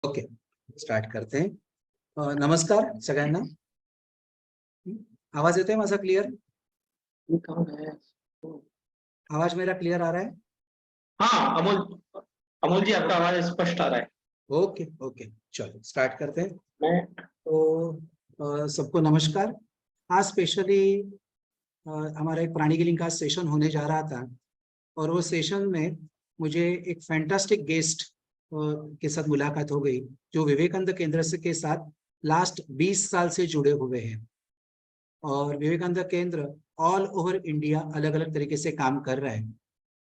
Okay, start करते हैं. नमस्कार सगळ्यांना. आवाज येतोय माझा क्लिअर? आवाज मेरा क्लियर आ रहा है? हाँ अमोल जी, आपका आवाज स्पष्ट आ रहा है. ओके ओके, चलो स्टार्ट करते हैं. मैं तो सबको नमस्कार. आज स्पेशली हमारा एक प्राणी हीलिंग का सेशन होने जा रहा था और वो सेशन में मुझे एक फैंटास्टिक गेस्ट के साथ मुलाकात हो गई जो विवेकानंद केंद्र से के साथ लास्ट 20 साल से जुड़े हुए हैं. और विवेकानंद केंद्र ऑल ओवर इंडिया अलग अलग तरीके से काम कर रहा है.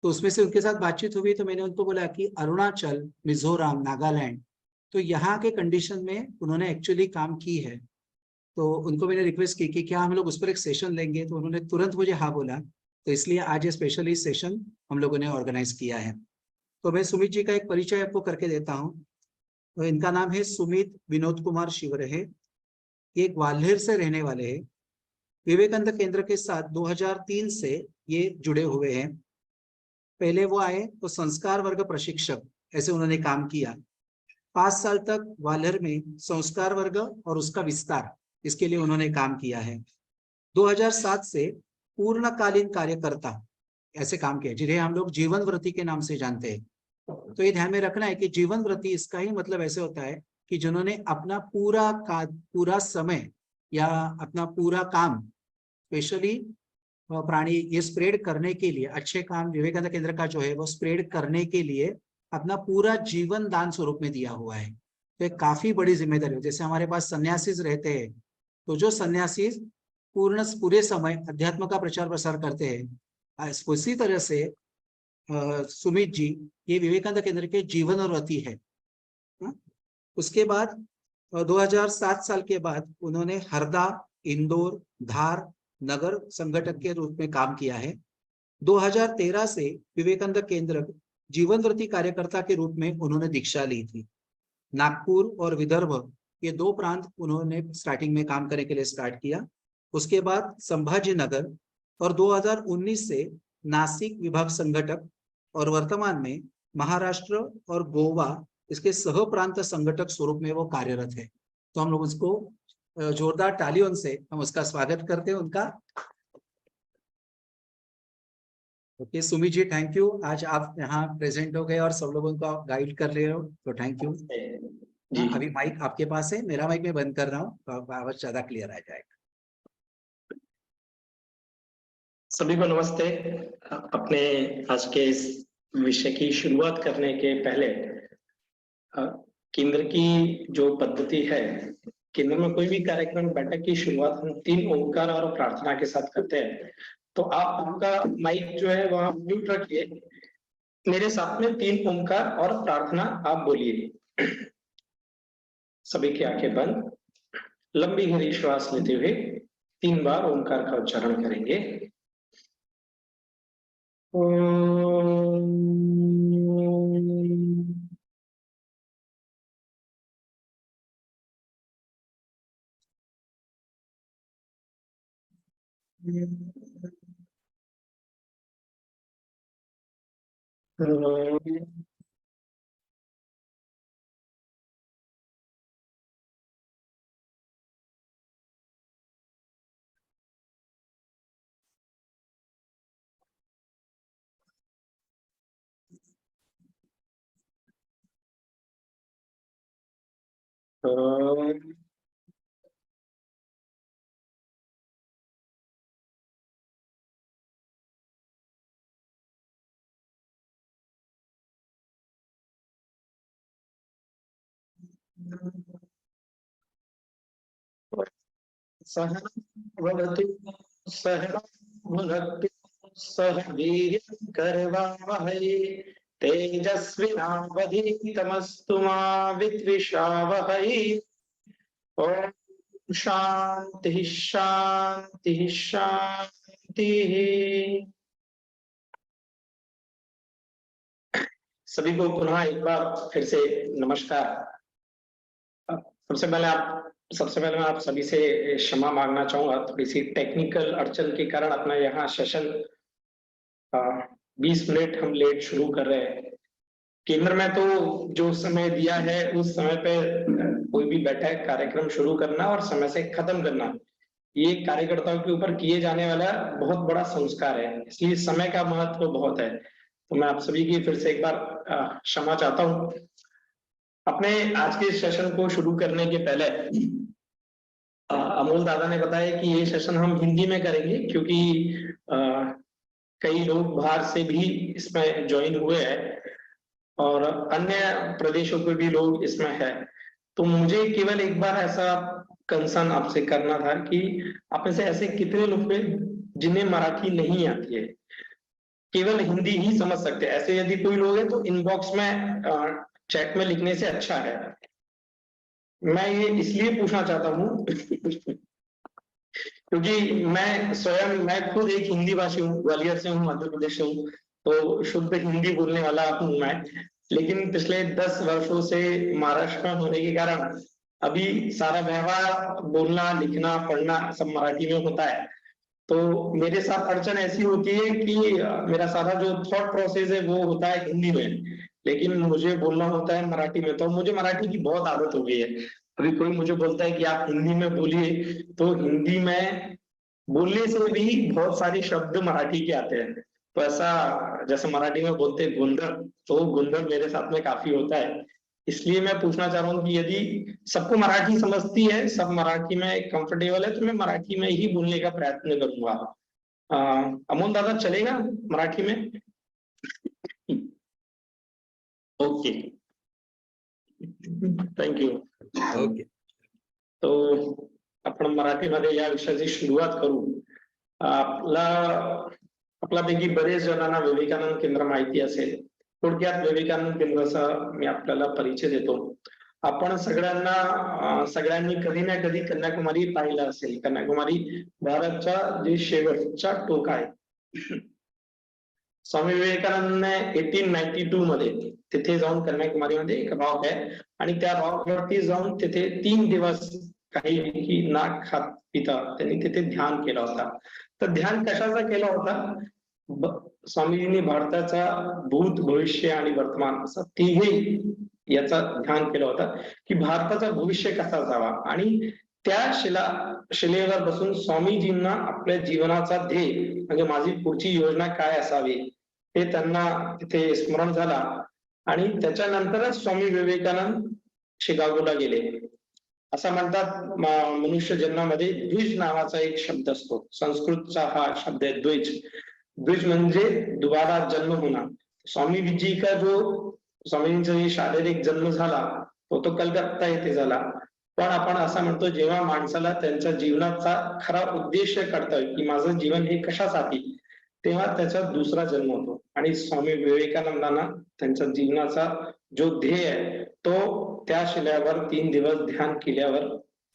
तो उसमें से उनके साथ बातचीत हुई तो मैंने उनको बोला कि अरुणाचल, मिजोरम, नागालैंड, तो यहाँ के कंडीशन में उन्होंने एक्चुअली काम की है. तो उनको मैंने रिक्वेस्ट की कि क्या हम लोग उस पर एक सेशन लेंगे, तो उन्होंने तुरंत मुझे हाँ बोला. तो इसलिए आज ये स्पेशली सेशन हम लोगों ने ऑर्गेनाइज किया है. तो मैं सुमित जी का एक परिचय आपको करके देता हूँ. तो इनका नाम है सुमित विनोद कुमार शिवरहे. ये ग्वालियर से रहने वाले हैं. विवेकानंद केंद्र के साथ 2003 से ये जुड़े हुए हैं. पहले वो आए तो संस्कार वर्ग प्रशिक्षक ऐसे उन्होंने काम किया. 5 साल तक ग्वालियर में संस्कार वर्ग और उसका विस्तार इसके लिए उन्होंने काम किया है. 2007 से पूर्णकालीन कार्यकर्ता ऐसे काम किया जिन्हें हम लोग जीवन व्रती के नाम से जानते हैं. तो ये ध्यान में रखना है कि जीवन व्रती इसका ही मतलब ऐसे होता है कि जिन्होंने अपना पूरा समय या अपना पूरा काम स्पेशली प्राणी ये स्प्रेड करने के लिए, अच्छे काम विवेकानंद केंद्र का जो है वो स्प्रेड करने के लिए अपना पूरा जीवन दान स्वरूप में दिया हुआ है. तो एक काफी बड़ी जिम्मेदारी है. जैसे हमारे पास सन्यासीज रहते हैं, तो जो सन्यासी पूरे समय अध्यात्म का प्रचार प्रसार करते हैं, उसी तरह से सुमित जी ये विवेकानंद केंद्र के जीवन व्रती है. उसके बाद 2007 साल के बाद उन्होंने हरदा, इंदौर, धार नगर संगठक के रूप में काम किया है. 2013 से विवेकानंद केंद्र जीवन व्रती कार्यकर्ता के रूप में उन्होंने दीक्षा ली थी. नागपुर और विदर्भ ये 2 प्रांत उन्होंने स्टार्टिंग में काम करने के लिए स्टार्ट किया. उसके बाद संभाजी नगर और 2019 से नासिक विभाग संगठक और वर्तमान में महाराष्ट्र और गोवा इसके सह प्रांत संगठक स्वरूप में वो कार्यरत है. तो हम लोग उसको जोरदार तालियों से हम उसका स्वागत करते हैं उनका. Okay Sumit ji, thank you. आज आप यहाँ प्रेजेंट हो गए और सब लोगों को आप गाइड कर रहे हो, तो थैंक यू. अभी माइक आपके पास है, मेरा माइक मैं बंद कर रहा हूँ तो आवाज ज्यादा क्लियर आ जाएगा. सभी को नमस्ते. अपने आज के इस विषय की शुरुआत करने के पहले केंद्र की जो पद्धति है, केंद्र में कोई भी कार्यक्रम बैठक की शुरुआत हम 3 ओंकार और प्रार्थना के साथ करते हैं. तो आप आपका माइक जो है वहां म्यूट रखिए. मेरे साथ में 3 ओंकार और प्रार्थना आप बोलिए. सभी की आंखें बंद, लंबी गहरी श्वास लेते हुए 3 बार ओंकार का उच्चारण करेंगे. सहनवतु सहनौ भुनक्तु सह वीर्यं करवावहै तेजस्विनावधीतमस्तु मा विद्विषावहै. ओम शांति शांति शांति. सभी को पुनः एक बार फिर से नमस्कार. सबसे पहले मैं आप सभी से क्षमा मांगना चाहूंगा. थोड़ी सी टेक्निकल अड़चन के कारण अपना यहाँ सेशन 20 मिनट हम लेट शुरू कर रहे हैं. केंद्र में तो जो समय दिया है उस समय पे कोई भी बैठक कार्यक्रम शुरू करना और समय से खत्म करना, ये कार्यकर्ताओं के ऊपर किए जाने वाला बहुत बड़ा संस्कार है, इसलिए समय का महत्व बहुत है। तो मैं आप सभी की फिर से एक बार क्षमा चाहता हूँ। अपने आज के सेशन को शुरू करने के पहले अमोल दादा ने बताया कि ये सेशन हम हिंदी में करेंगे, क्योंकि कई लोग बाहर से भी इसमें ज्वाइन हुए हैं और अन्य प्रदेशों के भी लोग इसमें है। तो मुझे केवल एक बार ऐसा कंसर्न आपसे करना था कि आप में से ऐसे कितने लोग हैं जिन्हें मराठी नहीं आती है, केवल हिंदी ही समझ सकते हैं। ऐसे यदि कोई लोग हैं तो इनबॉक्स में चैट में लिखने से अच्छा है। मैं ये इसलिए पूछना चाहता हूँ क्योंकि मैं खुद एक हिंदी भाषी हूँ, ग्वालियर से हूँ, मध्य प्रदेश से हूँ, तो शुद्ध हिंदी बोलने वाला हूँ मैं। लेकिन पिछले 10 वर्षों से महाराष्ट्र में होने के कारण अभी सारा व्यवहार, बोलना, लिखना, पढ़ना सब मराठी में होता है। तो मेरे साथ अड़चन ऐसी होती है कि मेरा सारा जो थॉट प्रोसेस है वो होता है हिंदी में, लेकिन मुझे बोलना होता है मराठी में। तो मुझे मराठी की बहुत आदत हो गई है। अभी कोई मुझे बोलता है कि आप हिंदी में बोलिए, तो हिंदी में बोलने से भी बहुत सारे शब्द मराठी के आते हैं। तो ऐसा जैसे मराठी में बोलते हैं गोंधळ, तो गोंधळ मेरे साथ में काफी होता है। इसलिए मैं पूछना चाह रहा हूँ कि यदि सबको मराठी समझती है, सब मराठी में कंफर्टेबल है, तो मैं मराठी में ही बोलने का प्रयत्न करूंगा। अमोल दादा चलेगा मराठी में? Okay, thank you. ओके. तो आपण मराठीमध्ये या विषयाची सुरुवात करू. आपल्यापैकी बरेच जणांना विवेकानंद केंद्र माहिती असेल. थोडक्यात विवेकानंद केंद्राचा मी आपल्याला परिचय देतो. आपण सगळ्यांनी कधी ना कधी कन्याकुमारी पाहिलं असेल. कन्याकुमारी भारतच्या जे शेवटचा टोक आहे. स्वामी विवेकानंदने 1892 मध्ये तिथे जाऊन कन्याकुमारीमध्ये एक रॉक आहे आणि त्या रॉक वरती जाऊन तिथे 3 दिवस काही ना खात पिता त्यांनी तिथे ध्यान केला होता. तर ध्यान कशाचा केला होता? स्वामीजींनी भारताचा भूत, भविष्य आणि वर्तमान असं तिघे याचा ध्यान केला होता की भारताचा भविष्य कसा जावा, आणि त्या शिलेवर बसून स्वामीजींना आपल्या जीवनाचा ध्येय म्हणजे माझी पुढची योजना काय असावी हे त्यांना तिथे स्मरण झाला. आणि त्याच्यानंतरच स्वामी विवेकानंद शिकागोला गेले. असं म्हणतात मनुष्य जन्मामध्ये द्विज नावाचा एक शब्द असतो. संस्कृतचा हा शब्द आहे द्विज. द्विज म्हणजे दुबारा जन्म होना. स्वामीजी का जो स्वामीजींचा जे शारीरिक जन्म झाला तो कलकत्ता येथे झाला. पण आपण असं म्हणतो जेव्हा माणसाला त्यांच्या जीवनाचा खरा उद्देश कळतं की माझं जीवन हे कशासाठी, तेव्हा त्याचा दुसरा जन्म होतो. आणि स्वामी विवेकानंदांना त्यांच्या जीवनाचा जो ध्येय आहे तो त्या शिल्यावर 3 दिवस ध्यान केल्यावर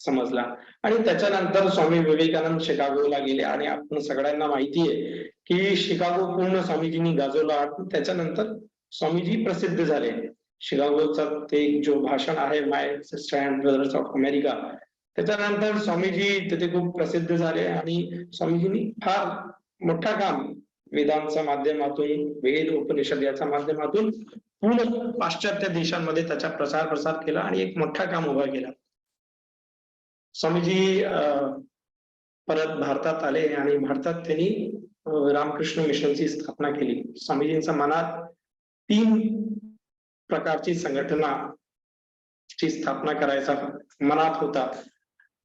समजला. आणि त्याच्यानंतर स्वामी विवेकानंद शिकागोला गेले आणि आपण सगळ्यांना माहिती आहे की शिकागो पूर्ण स्वामीजींनी गाजवला. त्याच्यानंतर स्वामीजी प्रसिद्ध झाले. शिकागोचा ते जो भाषण आहे my sister and brothers of America, त्याच्यानंतर स्वामीजी तिथे खूप प्रसिद्ध झाले आणि स्वामीजींनी फार मोठा काम वेदांच्या माध्यमातून, वेद उपनिषद याच्या माध्यमातून पूर्ण पाश्चात्य देशांमध्ये त्याचा प्रसार केला आणि एक मोठा काम उभा केला. स्वामीजी परत भारतात आले आणि भारतात त्यांनी रामकृष्ण मिशनची स्थापना केली. स्वामीजींच्या मनात 3 प्रकारची संघटनाची स्थापना करायचा मनात होता.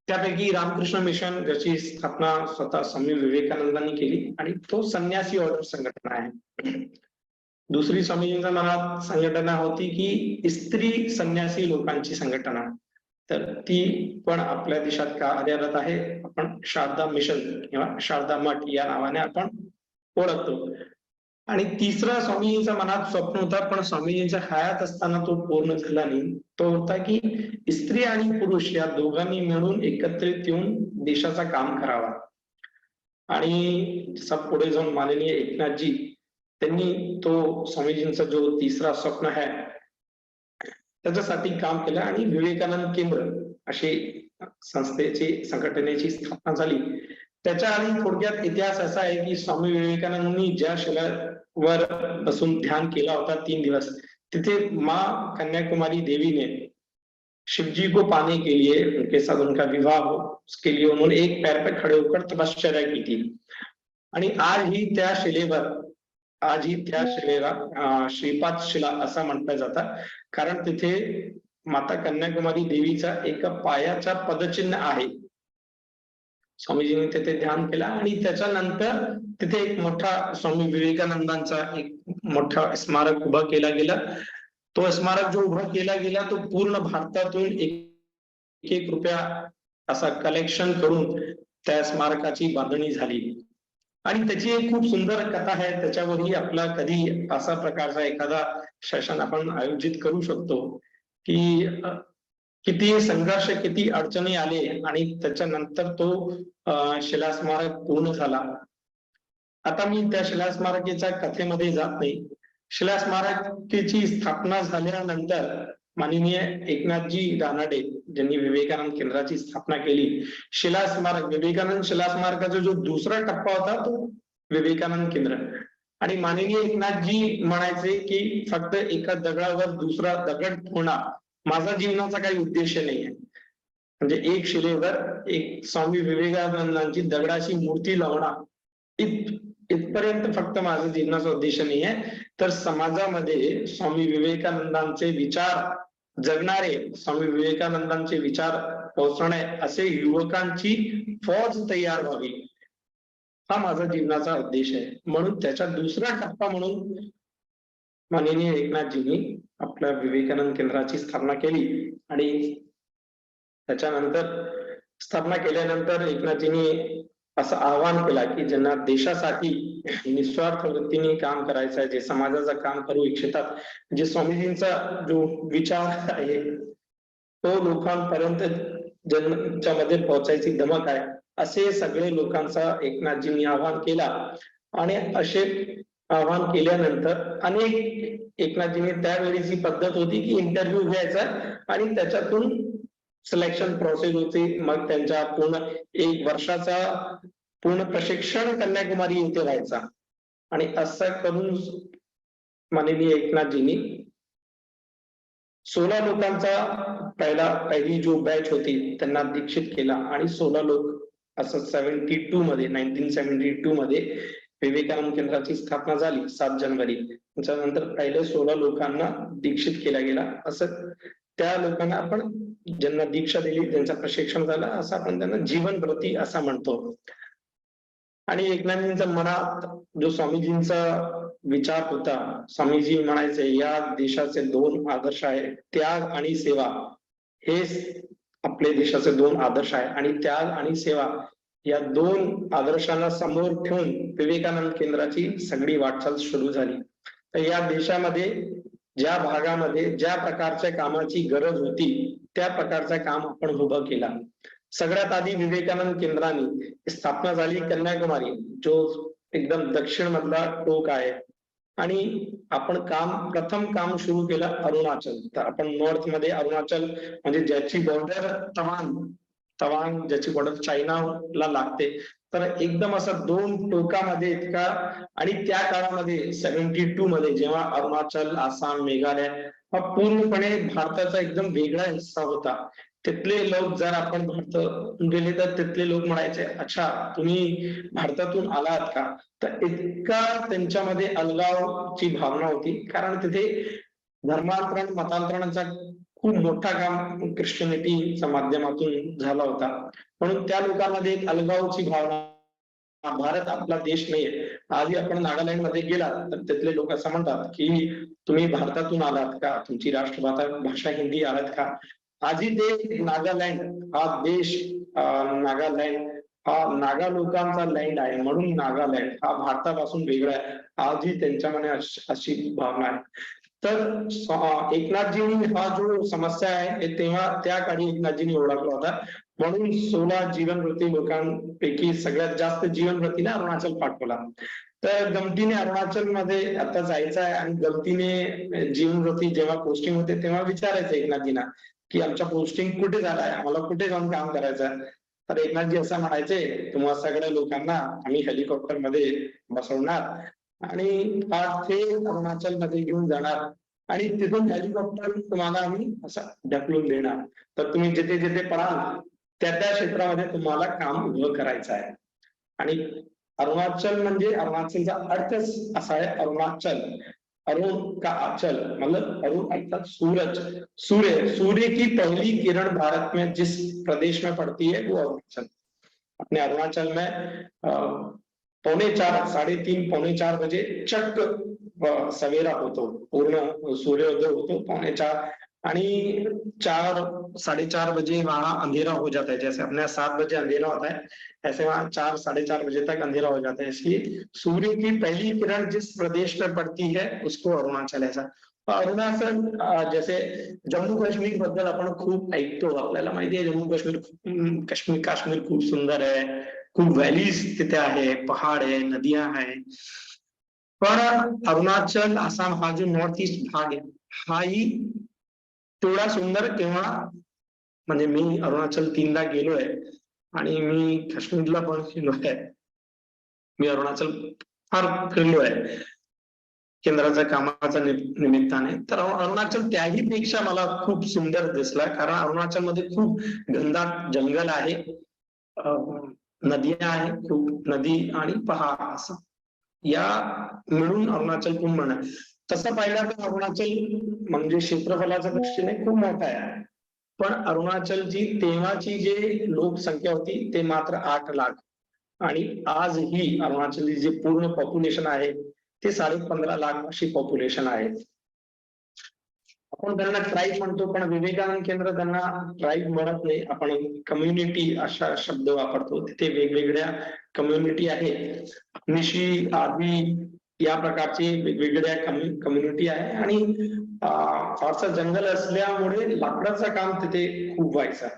त्यापैकी रामकृष्ण मिशन ज्याची स्थापना स्वतः स्वामी विवेकानंदांनी केली आणि तो संन्यासी ऑर्डर संघटना आहे. दुसरी स्वामीजींच्या मनात संघटना होती की स्त्री संन्यासी लोकांची संघटना, तर ती पण आपल्या देशात कार्यरत आहे. आपण शारदा मिशन किंवा शारदा मठ या नावाने आपण ओळखतो. आणि तिसरा स्वामीजींच्या मनात स्वप्न होता, पण स्वामीजींच्या हयात असताना तो पूर्ण झाला नाही. तो होता की स्त्री आणि पुरुष या दोघांनी मिळून एकत्रित येऊन देशाचा काम करावा. आणि सब पुढे जाऊन माननीय एकनाथजी त्यांनी तो स्वामीजींचा जो तिसरा स्वप्न आहे त्याच्यासाठी काम केलं आणि विवेकानंद केंद्र अशी संघटनेची स्थापना झाली. त्याच्या आधी थोडक्यात इतिहास असा आहे की स्वामी विवेकानंदांनी ज्या शिला वर बसून ध्यान केला होता 3 दिवस। तिथे माँ कन्याकुमारी देवी ने शिवजी को पाने के लिए, उनके साथ उनका विवाह हो उसके लिए उन्होंने एक पैर पे खड़े होकर तपश्चर्या की थी। आणि आजही त्या शिलेवर श्रीपाद शिला असं म्हटलं जातं, कारण तिथे माता कन्याकुमारी देवीचा एका पायाचा पदचिन्ह आहे। स्वामीजींनी तिथे ध्यान केलं आणि त्याच्यानंतर तिथे एक मोठा स्वामी विवेकानंदांचा एक मोठा स्मारक उभा केला गेला। तो स्मारक जो उभा केला गेला तो पूर्ण भारतातून एक रुपया असा कलेक्शन करून त्या स्मारकाची बांधणी झाली आणि त्याची एक खूप सुंदर कथा आहे। त्याच्यावरही आपला कधी असा प्रकारचा एखादा सेशन आपण आयोजित करू शकतो की किती संघर्ष, किती अडचणी आले आणि त्याच्यानंतर तो शिलास्मारक पूर्ण झाला। आता मी त्या शिलास्मारकाच्या कथेमध्ये जात नाही। शिलास्मारकाची स्थापना झाल्यानंतर माननीय एकनाथजी रानडे ज्यांनी विवेकानंद केंद्राची स्थापना केली, विवेकानंद शिलास्मारकाचा जो दुसरा टप्पा होता तो विवेकानंद केंद्र, आणि माननीय एकनाथजी म्हणायचे की फक्त एका दगडावर दुसरा दगड ठेवणं माझा जीवनाचा काही उद्देश नाहीये। म्हणजे एक शिलेवर एक स्वामी विवेकानंदांची दगडाची मूर्ती लावणं इथपर्यंत फक्त माझा जीवनाचा उद्देश नाहीये, तर समाजामध्ये स्वामी विवेकानंदांचे विचार जगणारे, स्वामी विवेकानंदांचे विचार पोहोचवणे असे युवकांची फौज तयार व्हावी, हा माझा जीवनाचा उद्देश आहे। म्हणून त्याचा दुसरा टप्पा म्हणून माननीय एकनाथजींनी आपल्या विवेकानंद केंद्राची स्थापना केली आणि त्याच्यानंतर स्थापना केल्यानंतर एकनाथजींनी असं आवाहन केला की ज्यांना देशासाठी निस्वार्थ वृत्तीने काम करायचं आहे, जे समाजाचं काम करू इच्छितात, जे स्वामीजींचा जो विचार आहे तो लोकांपर्यंत ज्यांच्यामध्ये पोहोचायची धमक आहे, असे सगळे लोकांचा एकनाथजींनी आवाहन केला। आणि असे आवाहन केल्यानंतर अनेक एकनाथजींनी त्यावेळीची पद्धत होती की इंटरव्ह्यू घ्यायचा आणि त्याच्यातून सिलेक्शन प्रोसेस होती। मग त्यांच्या पूर्ण 1 वर्षाचा पूर्ण प्रशिक्षण कन्याकुमारी येथे व्हायचा आणि असं करून माननीय एकनाथजींनी 16 लोकांचा पहिली जो बॅच होती त्यांना दीक्षित केला आणि 16 लोक असं 1972 मध्ये विवेकानंद केंद्राची स्थापना झाली 7 जानेवारी। त्याच्यानंतर पहिले 16 लोकांना दीक्षित केला गेला। असं त्या लोकांना आपण ज्यांना दीक्षा दिली, ज्यांचं प्रशिक्षण झालं, असं आपण त्यांना जीवनव्रती असं म्हणतो। आणि एकनाथजींच्या मनात जो स्वामीजींचा विचार होता, स्वामीजी म्हणायचे या देशाचे 2 आदर्श आहेत, त्याग आणि सेवा। हे आपल्या देशाचे 2 आदर्श आहेत आणि त्याग आणि सेवा या 2 आदर्शांना समोर ठेवून विवेकानंद केंद्राची सगळी वाटचाल सुरू झाली। तर या देशामध्ये ज्या भागामध्ये ज्या प्रकारच्या कामाची गरज होती त्या प्रकारचं काम आपण उभं केला। सगळ्यात आधी विवेकानंद केंद्राने स्थापना झाली कन्याकुमारी, जो एकदम दक्षिण मधला टोक आहे, आणि आपण प्रथम काम सुरू केलं अरुणाचल। तर आपण नॉर्थ मध्ये अरुणाचल म्हणजे ज्याची बॉर्डर तवांग ज्याची बॉर्डर चायनाला लागते, तर एकदम असं 2 टोकामध्ये इतका। आणि त्या काळामध्ये 72 मध्ये जेव्हा अरुणाचल, आसाम, मेघालय हा पूर्णपणे भारताचा एकदम वेगळा हिस्सा होता, तिथले लोक जर आपण भारतात गेले तर तिथले लोक म्हणायचे अच्छा तुम्ही भारतातून आलात का, तर इतका त्यांच्यामध्ये अलगावची भावना होती, कारण तिथे धर्मांतरण मतांतरणाचा खूप मोठा काम ख्रिश्चनिटीच्या माध्यमातून झाला होता। म्हणून त्या लोकांमध्ये एक अलगावची भावना, भारत आपला देश नाहीये। आधी आपण नागालँड मध्ये गेलात तर तिथले लोक असं म्हणतात की तुम्ही भारतातून आलात का, तुमची राष्ट्रभाषा हिंदी आलात का। आधी ते नागालँड हा देश, नागालँड हा नागा लोकांचा लँड आहे, म्हणून नागालँड हा भारतापासून वेगळा आहे, आजही त्यांच्यामध्ये अशी भावना आहे। तर एकनाथजींनी हा जो समस्या आहे तेव्हा त्या काळी एकनाथजींनी ओळखला होता, म्हणून 16 जीवनव्रती लोकांपैकी सगळ्यात जास्त जीवनव्रतीने अरुणाचल पाठवला। तर गमतीने अरुणाचल मध्ये आता जायचं आहे आणि गमतीने जीवनव्रती जेव्हा पोस्टिंग होते तेव्हा विचारायचं एकनाथजींना की आमच्या पोस्टिंग कुठे झालाय, आम्हाला कुठे जाऊन काम करायचं आहे। तर एकनाथजी असं म्हणायचे, तुम्हा सगळ्या लोकांना आम्ही हेलिकॉप्टर मध्ये बसवणार आणि ते अरुणाचल मध्ये घेऊन जाणार आणि तिथून हेलिकॉप्टर तुम्हाला आम्ही असं ढकलून देणार. तर तुम्ही जिथे जिथे पडाल त्या त्या क्षेत्रामध्ये तुम्हाला काम उभं करायचं आहे. आणि अरुणाचल म्हणजे अरुणाचलचा अर्थच असा आहे अरुणाचल, अरुण का आंचल, मतलब अरुण अर्थात सूरज, सूर्य की पहली किरण भारत में जिस प्रदेश में पड़ती है वो अरुणाचल. अपने अरुणाचल में 3:45 3:30 3:45 बजे चक्क सवेरा होतो, पूर्ण सूर्योदय होतो 3:45 आणि 4 4:30 बजे वहां अंधेरा हो जाता है. जैसे अपने 7 बजे अंधेरा होता है, ऐसे वहां 4 4:30 बजे तक अंधेरा हो जाता है. इसलिए सूर्य की पहली किरण जिस प्रदेश में पड़ती है उसको अरुणाचल ऐसा. अरुणाचल जैसे जम्मू काश्मीर बद्दल आपण खूप ऐकतो, आपल्याला माहिती आहे जम्मू काश्मीर काश्मीर खूप सुंदर आहे, खूप व्हॅलीज तिथे आहे, पहाड आहे, नदियां आहे. पण अरुणाचल आसाम हा जो नॉर्थ ईस्ट भाग आहे हाही तेवढा सुंदर किंवा म्हणजे मी अरुणाचल 3दा गेलोय आणि मी काश्मीरला पण गेलोय. मी अरुणाचल फार फिरलो आहे केंद्राच्या कामाच्या निमित्ताने. तर अरुणाचल त्याही पेक्षा मला खूप सुंदर दिसला, कारण अरुणाचल मध्ये खूप घनदाट जंगल आहे, नद्या आहे, खूप नदी आणि पहाड असं या मिळून अरुणाचल कुंभ आहे. तसं पाहिलं तर अरुणाचल म्हणजे क्षेत्रफलाच्या दृष्टीने खूप मोठा आहे, पण अरुणाचलची तेव्हाची जे लोकसंख्या होती ते मात्र 8 लाख आणि आजही अरुणाचलची जे पूर्ण पॉप्युलेशन आहे ते 15.5 लाख अशी पॉप्युलेशन आहे. आपण त्यांना ट्राईब म्हणतो, पण विवेकानंद केंद्र त्यांना ट्राईब म्हणत नाही, आपण कम्युनिटी असा शब्द वापरतो. तिथे वेगवेगळ्या कम्युनिटी आहेत, निशी, आदी या प्रकारचे वेगवेगळ्या कम्युनिटी आहे आणि फारसं जंगल असल्यामुळे लाकडाचं काम तिथे खूप व्हायचं.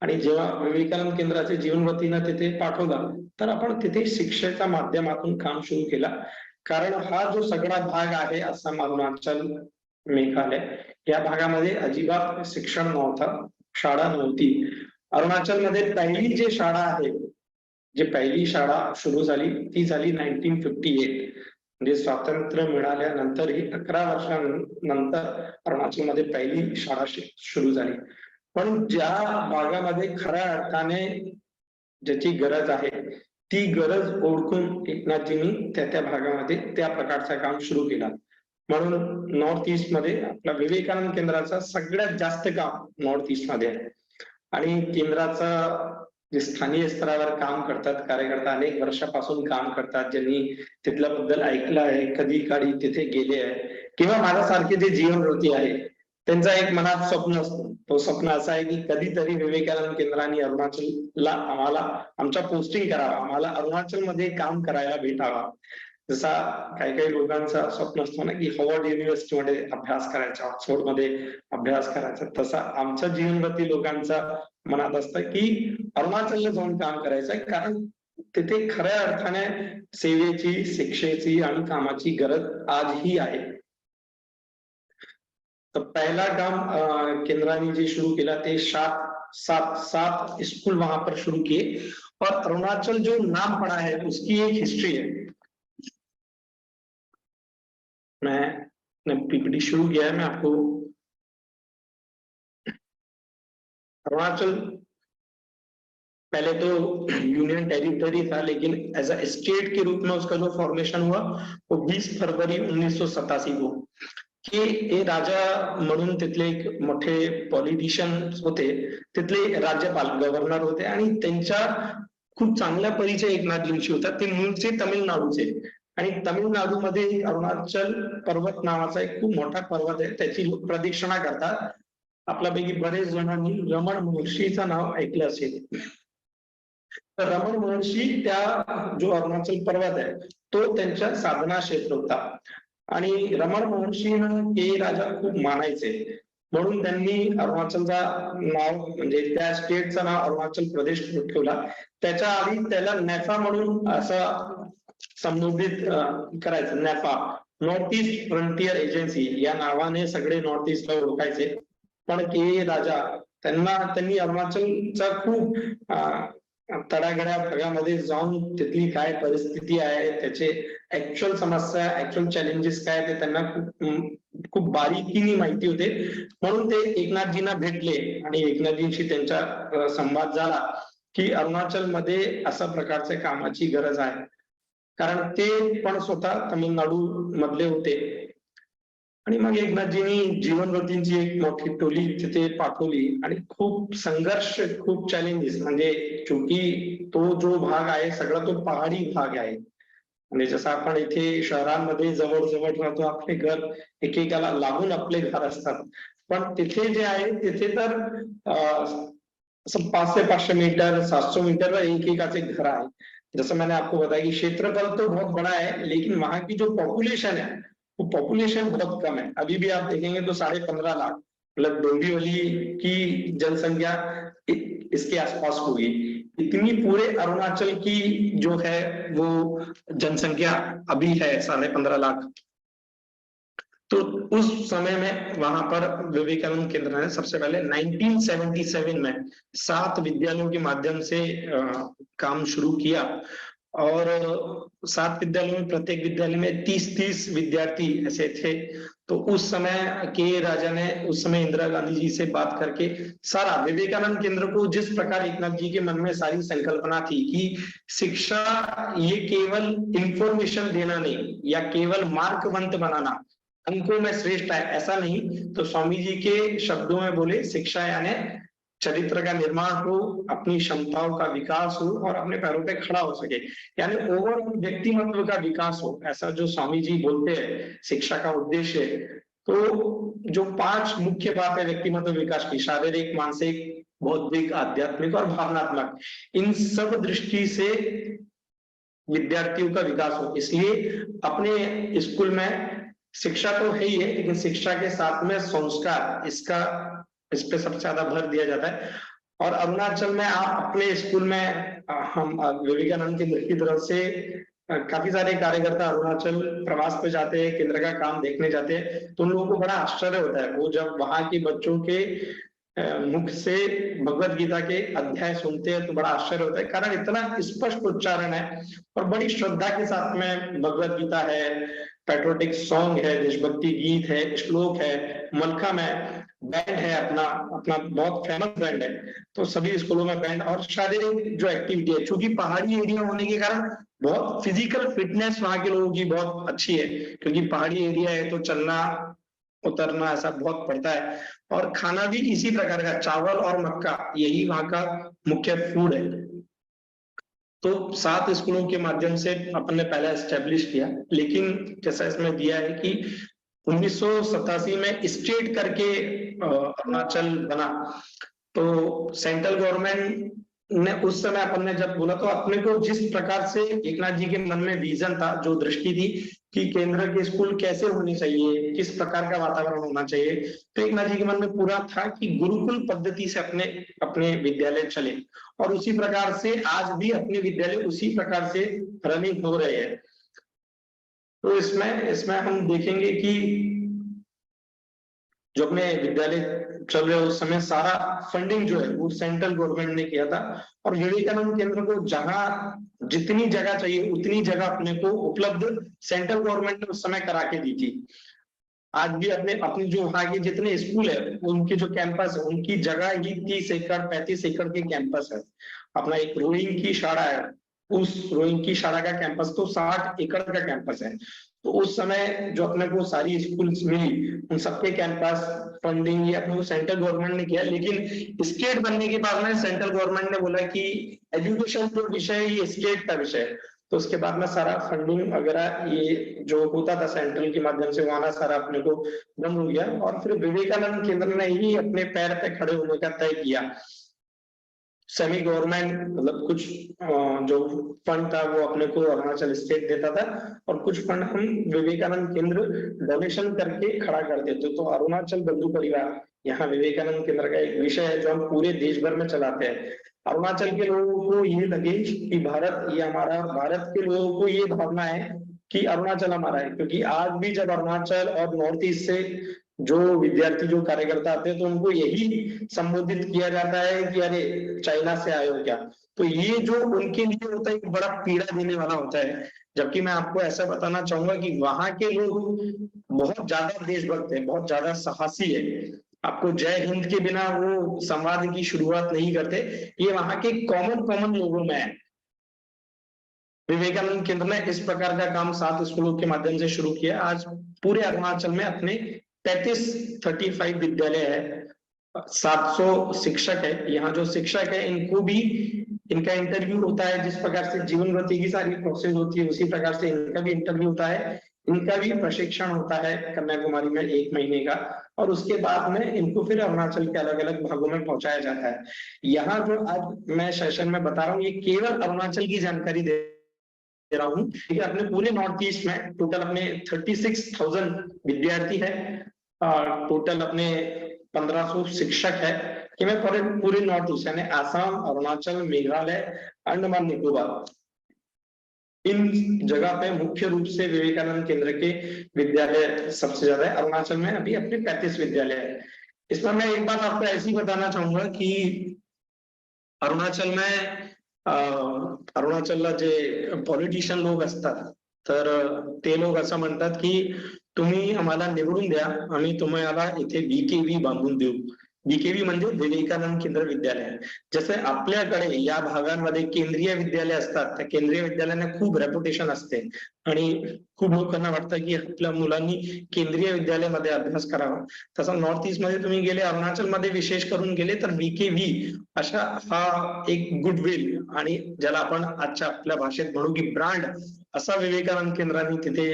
आणि जेव्हा विवेकानंद केंद्राचे जीवनवतीनं तिथे पाठवलं तर आपण तिथे शिक्षेच्या माध्यमातून काम सुरू केलं, कारण हा जो सगळा भाग आहे आसाम, अरुणाचल, मेघालय या भागामध्ये अजिबात शिक्षण नव्हतं, शाळा नव्हती. अरुणाचल मध्ये पहिली जी शाळा आहे, जी पहिली शाळा सुरू झाली ती झाली 1958, म्हणजे स्वातंत्र्य मिळाल्यानंतर ही 11 वर्षांनंतर अरुणाचल मध्ये पहिली शाळा सुरू झाली. पण ज्या भागामध्ये खऱ्या अर्थाने ज्याची गरज आहे ती गरज ओळखून एकनाथजींनी त्या भागामध्ये त्या प्रकारचं काम सुरू केलं. म्हणून नॉर्थ ईस्ट मध्ये आपला विवेकानंद केंद्राचा सगळ्यात जास्त काम नॉर्थ ईस्ट मध्ये आहे. आणि केंद्राचा जे स्थानिक स्तरावर काम करतात कार्यकर्ता अनेक वर्षापासून काम करतात, ज्यांनी तिथल्याबद्दल ऐकलं आहे, कधी काळी तिथे गेले आहे किंवा माझ्यासारखे जे जीवनवृत्ती आहे त्यांचा एक मनात स्वप्न असतो. तो स्वप्न असा आहे की कधीतरी विवेकानंद केंद्राने अरुणाचलला आम्हाला आमच्या पोस्टिंग करावा, आम्हाला अरुणाचल मध्ये काम करायला भेटावा. जसा काही काही लोकांचा स्वप्न असतो ना की हार्वर्ड युनिव्हर्सिटीमध्ये अभ्यास करायचा, ऑक्सफोर्ड मध्ये अभ्यास करायचा, तसा आमच्या जीवनवृत्ती लोकांचा मनात असतं की अरुणाचलला जाऊन काम करायचंय, कारण तिथे खऱ्या अर्थाने सेवेची, शिक्षेची आणि कामाची गरज आजही आहे. तो पहला काम केंद्राने जी शुरू किया थे 7 स्कूल वहां पर शुरू किए और अरुणाचल जो नाम पड़ा है उसकी एक हिस्ट्री है. मैंने पीपीटी शुरू किया है, मैं आपको अरुणाचल पहले तो यूनियन टेरिटरी था, लेकिन एज अ स्टेट के रूप में उसका जो फॉर्मेशन हुआ वो 20 फरवरी 1987 को की हे राजा म्हणून तिथले एक मोठे पॉलिटिशियन होते, तिथले राज्यपाल गव्हर्नर होते आणि त्यांच्या खूप चांगल्या परिचय एकनाथजींशी होता. ते मूळचे तमिळनाडूचे आणि तमिळनाडूमध्ये अरुणाचल पर्वत नावाचा एक खूप मोठा पर्वत आहे, त्याची लोक प्रदक्षिणा करतात. आपल्यापैकी बरेच जणांनी रमण महर्षीचं नाव ऐकलं असेल. तर रमण महर्षी त्या जो अरुणाचल पर्वत आहे तो त्यांच्या साधना क्षेत्र होता आणि रमण महर्षींना हे राजा खूप मानायचे, म्हणून त्यांनी अरुणाचलचा नाव म्हणजे त्या स्टेटचं नाव अरुणाचल प्रदेश ठेवला. त्याच्या आधी त्याला नॅफा म्हणून असं संबोधित करायचं. नॅफा, नॉर्थ ईस्ट फ्रंटियर एजन्सी या नावाने सगळे नॉर्थ ईस्टला ओळखायचे. पण के राजा त्यांनी अरुणाचलचा खूप तडागड्या भागामध्ये जाऊन तिथली काय परिस्थिती आहे, त्याचे ऍक्च्युअल समस्या, ऍक्च्युअल चॅलेंजेस काय ते त्यांना खूप बारीकीने माहिती होते. म्हणून ते एकनाथजींना भेटले आणि एकनाथजींशी त्यांचा संवाद झाला की अरुणाचल मध्ये अशा प्रकारच्या कामाची गरज आहे. कारण ते पण स्वतः तामिळनाडू मधले होते. आणि मग एकनाथजींनी जीवनज्योतींची एक मोठी टोली तिथे पाठवली आणि खूप संघर्ष, खूप चॅलेंजेस, म्हणजे चूंकि तो जो भाग आहे सगळा तो पहाडी भाग आहे. म्हणजे जसं आपण इथे शहरांमध्ये जवळ जवळ राहतो, आपले घर एकेकाला लागून आपले घर असतात, पण तिथे जे आहे तिथे तर 500 से 500 मीटर, 700 मीटर में एक एक आधे घर आए। जैसे मैंने आपको बताया कि क्षेत्रफल तो बहुत बड़ा है, लेकिन वहां की जो पॉपुलेशन है वो पॉपुलेशन बहुत कम है। अभी भी आप देखेंगे तो 15.5 लाख, मतलब डोंबिवली की जनसंख्या इसके आसपास होगी। इतनी पूरे अरुणाचल की जो है वो जनसंख्या अभी है 15.5 लाख। तो उस समय में वहां पर विवेकानंद केंद्र ने सबसे पहले 1977 में 7 विद्यालयों के माध्यम से काम शुरू किया और 7 विद्यालयों में प्रत्येक विद्यालय में 30-30 विद्यार्थी ऐसे थे। तो उस समय के राजा ने उस समय इंदिरा गांधी जी से बात करके सारा विवेकानंद केंद्र को, जिस प्रकार एकनाथ जी के मन में सारी संकल्पना थी कि शिक्षा ये केवल इंफॉर्मेशन देना नहीं या केवल मार्कवंत बनाना, अंकों में श्रेष्ठ है ऐसा नहीं, तो स्वामी जी के शब्दों में बोले शिक्षा यानी चरित्र का निर्माण हो, अपनी क्षमताओं का विकास हो और अपने पैरों पे खड़ा हो सके, यानी ओवरऑल व्यक्तिमत्व का विकास हो, ऐसा जो स्वामी जी बोलते हैं शिक्षा का उद्देश्य है। तो जो 5 मुख्य बात है व्यक्तिमत्व विकास की, शारीरिक, मानसिक, बौद्धिक, आध्यात्मिक और भावनात्मक, इन सब दृष्टि से विद्यार्थियों का विकास हो, इसलिए अपने स्कूल में शिक्षा तो है ही है, लेकिन शिक्षा के साथ में संस्कार, इस पे सबसे ज्यादा भर दिया जाता है। और अरुणाचल में आप अपने स्कूल में हम विवेकानंद केंद्र की तरफ से काफी सारे कार्यकर्ता अरुणाचल प्रवास पे जाते हैं, केंद्र का काम देखने जाते हैं, तो उन लोगों को बड़ा आश्चर्य होता है वो जब वहां के बच्चों के मुख से भगवत गीता के अध्याय सुनते हैं तो बड़ा आश्चर्य होता है, कारण इतना स्पष्ट उच्चारण है और बड़ी श्रद्धा के साथ में भगवत गीता है, पैट्रियोटिक सॉन्ग है, देशभक्ति गीत है, श्लोक है, मलखम है, बैंड है, अपना बहुत फेमस बैंड है। तो सभी स्कूलों में बैंड और शारीरिक जो एक्टिविटी है, चूंकि पहाड़ी एरिया होने के कारण बहुत फिजिकल फिटनेस वहां के लोगों की बहुत अच्छी है, क्योंकि पहाड़ी एरिया है तो चलना उतरना ऐसा बहुत पड़ता है। और खाना भी इसी प्रकार का, चावल और मक्का, यही वहां का मुख्य फूड है। तो 7 स्कूलों के माध्यम से अपन ने पहला एस्टेब्लिश किया, लेकिन जैसा इसमें दिया है कि 1987 में स्टेट करके अरुणाचल बना, तो सेंट्रल गवर्नमेंट ने उस समय अपन ने जब बोला तो अपने को जिस प्रकार से एकनाथ जी के मन में विजन था, जो दृष्टि थी कि केंद्र के स्कूल कैसे होने चाहिए, किस प्रकार का वातावरण होना चाहिए, तो एकनाथ जी के मन में पूरा था कि गुरुकुल पद्धति से अपने विद्यालय चले और उसी प्रकार से आज भी अपने विद्यालय उसी प्रकार से रनिंग हो रहे हैं। तो इसमें हम देखेंगे कि जो अपने विद्यालय चल रहे उस समय सारा फंडिंग जो है वो सेंट्रल गवर्नमेंट ने किया था और विवेकानंद केंद्र को जहां जितनी जगह चाहिए उतनी जगह अपने को उपलब्ध सेंट्रल गवर्नमेंट ने उस समय करा के दी थी। आज भी अपने जो वहां के जितने स्कूल है उनके जो कैंपस है उनकी जगह ही 30 एकड़ 35 एकड़ के कैंपस है। अपना एक रोइंग की शाला है, उस रोइंग की शाला का कैंपस तो 60 एकड़ का कैंपस है। तो उस समय जो अपने को सारी स्कूल्स मिली उन सबके कैंपस फंडिंग ये अपने को सेंट्रल गवर्नमेंट ने किया, लेकिन स्टेट बनने के बाद में सेंट्रल गवर्नमेंट ने बोला कि एजुकेशन जो विषय है ये स्टेट का विषय है, तो उसके बाद में सारा फंडिंग वगैरह ये जो होता था सेंट्रल के माध्यम से वहां सारा अपने को बंद हो गया और फिर विवेकानंद केंद्र ने ही अपने पैर पे खड़े होने का तय किया। सेमी गवर्नमेंट मतलब कुछ जो फंड था वो अपने को अरुणाचल स्टेट देता था और कुछ फंड हम विवेकानंद केंद्र डोनेशन करके खड़ा कर देते। तो अरुणाचल बंधु परिवार यहाँ विवेकानंद केंद्र का एक विषय है जो हम पूरे देश भर में चलाते हैं। अरुणाचल के लोगों को ये लगे कि भारत ये हमारा, भारत के लोगों को ये भावना है कि अरुणाचल हमारा है, क्योंकि आज भी जब अरुणाचल और नॉर्थ ईस्ट से जो विद्यार्थी जो कार्यकर्ता आते हैं तो उनको यही संबोधित किया जाता है कि अरे चाइना से आए हो क्या। तो ये जो उनके लिए होता है एक बड़ा पीड़ा देने वाला होता है। जबकि मैं आपको ऐसा बताना चाहूंगा कि वहां के लोग बहुत ज्यादा देशभक्त है, बहुत ज्यादा साहसी है। आपको जय हिंद के बिना वो संवाद की शुरुआत नहीं करते। ये वहां के कॉमन लोगों में है। विवेकानंद केंद्र ने इस प्रकार का काम 7 स्कूलों के माध्यम से शुरू किया। आज पूरे अरुणाचल में अपने 35 विद्यालय है, 700 शिक्षक है। यहाँ जो शिक्षक है इनको भी इनका इंटरव्यू होता है। जिस प्रकार से जीवन गति की सारी प्रोसेस होती है उसी प्रकार से इनका भी इंटरव्यू होता है। इनका भी प्रशिक्षण होता है कन्याकुमारी में 1 महीने का, और उसके बाद में इनको फिर अरुणाचल के अलग अलग भागों में पहुंचाया जाता है। यहाँ जो आज मैं सेशन में बता रहा हूँ ये केवल अरुणाचल की जानकारी दे रहा हूँ। ठीक है, अपने पूरे नॉर्थ ईस्ट में टोटल अपने 36,000 विद्यार्थी है, टोटल अपने 1500 शिक्षक है। कि मैं पूरे नॉर्थ ईस्ट यानी आसाम, अरुणाचल, मेघालय, अंडमान निकोबार, इन जगह पे मुख्य रूप से विवेकानंद केंद्र के विद्यालय सबसे ज्यादा है। अरुणाचल में अभी अपने 35 विद्यालय है। इसमें मैं एक बात आपको ऐसी बताना चाहूंगा कि अरुणाचल में अरुणाचलला जे पॉलिटिशियन लोक असतात तर ते लोक असं म्हणतात की तुम्ही आम्हाला निवडून द्या, आम्ही तुम्हाला इथे बीकेव्ही बांधून देऊ। बीकेव्ही म्हणजे विवेकानंद केंद्र विद्यालय। जसे आपल्याकडे या भागांमध्ये केंद्रीय विद्यालय असतात, त्या केंद्रीय विद्यालयांना खूप रेप्युटेशन असते आणि खूप लोकांना वाटतं की आपल्या मुलांनी केंद्रीय विद्यालयामध्ये अभ्यास करावा। तसं नॉर्थ ईस्ट मध्ये तुम्ही गेले, अरुणाचल मध्ये विशेष करून गेले तर बीकेव्ही अशा हा एक गुडविल आणि ज्याला आपण आजच्या आपल्या भाषेत म्हणू की ब्रँड असा विवेकानंद केंद्राने तिथे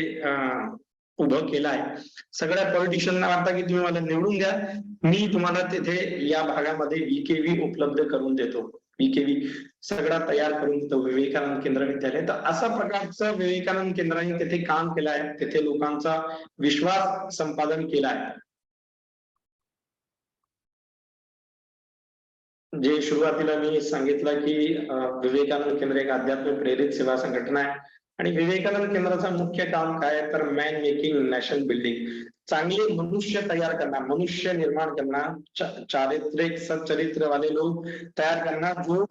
उभं केलं आहे। सगळ्या पॉलिटिशियनना वाटतं की तुम्ही मला निवडून द्या, मी तुम्हाला तिथे या भागामध्ये बीकेव्ही उपलब्ध करून देतो, बीकेव्ही सगळा तयार करून देतो विवेकानंद केंद्र विद्यालय। तर अशा प्रकारचं विवेकानंद केंद्राने तिथे काम केलं आहे, तिथे लोकांचा विश्वास संपादन केला आहे। जे सुरुवातीला मी सांगितलं की विवेकानंद केंद्र एक आध्यात्मिक प्रेरित सेवा संघटना आहे आणि विवेकानंद केंद्राचं मुख्य काम काय आहे तर मॅन मेकिंग नॅशन बिल्डिंग, चांगले मनुष्य तैयार करना, मनुष्य निर्माण करना, चारित्रिक सच्चरित्र वाले लोग तैयार करना जो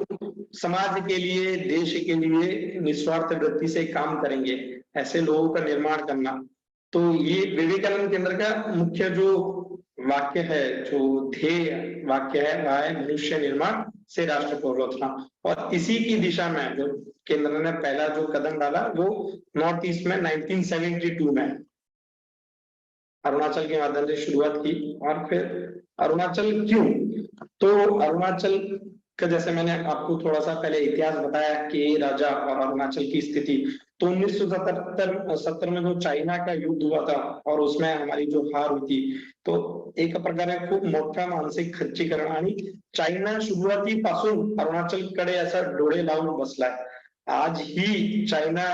समाज के लिए, देश के लिए निस्वार्थ वृत्ति से काम करेंगे, ऐसे लोगों का निर्माण करना। तो ये विवेकानंद केंद्र का मुख्य जो वाक्य है, जो ध्येय वाक्य है वह है मनुष्य निर्माण से राष्ट्र परिवर्तन। और इसी की दिशा में जो केंद्र ने पहला जो कदम डाला वो नॉर्थ ईस्ट में 1972 में अरुणाचल के माध्यम से शुरुआत की। और फिर अरुणाचल क्यों, तो अरुणाचल का जैसे मैंने आपको थोड़ा सा पहले इतिहास बताया कि राजा और अरुणाचल की स्थिति, तो 1977 में जो चाइना का युद्ध हुआ था और उसमें हमारी जो हार हुई थी, तो एक प्रकारे खूप मोठा मानसिक खच्चीकरण आणि चायना सुरुवातीपासून अरुणाचलकडे असा डोळे लावून बसलाय। आज ही चायना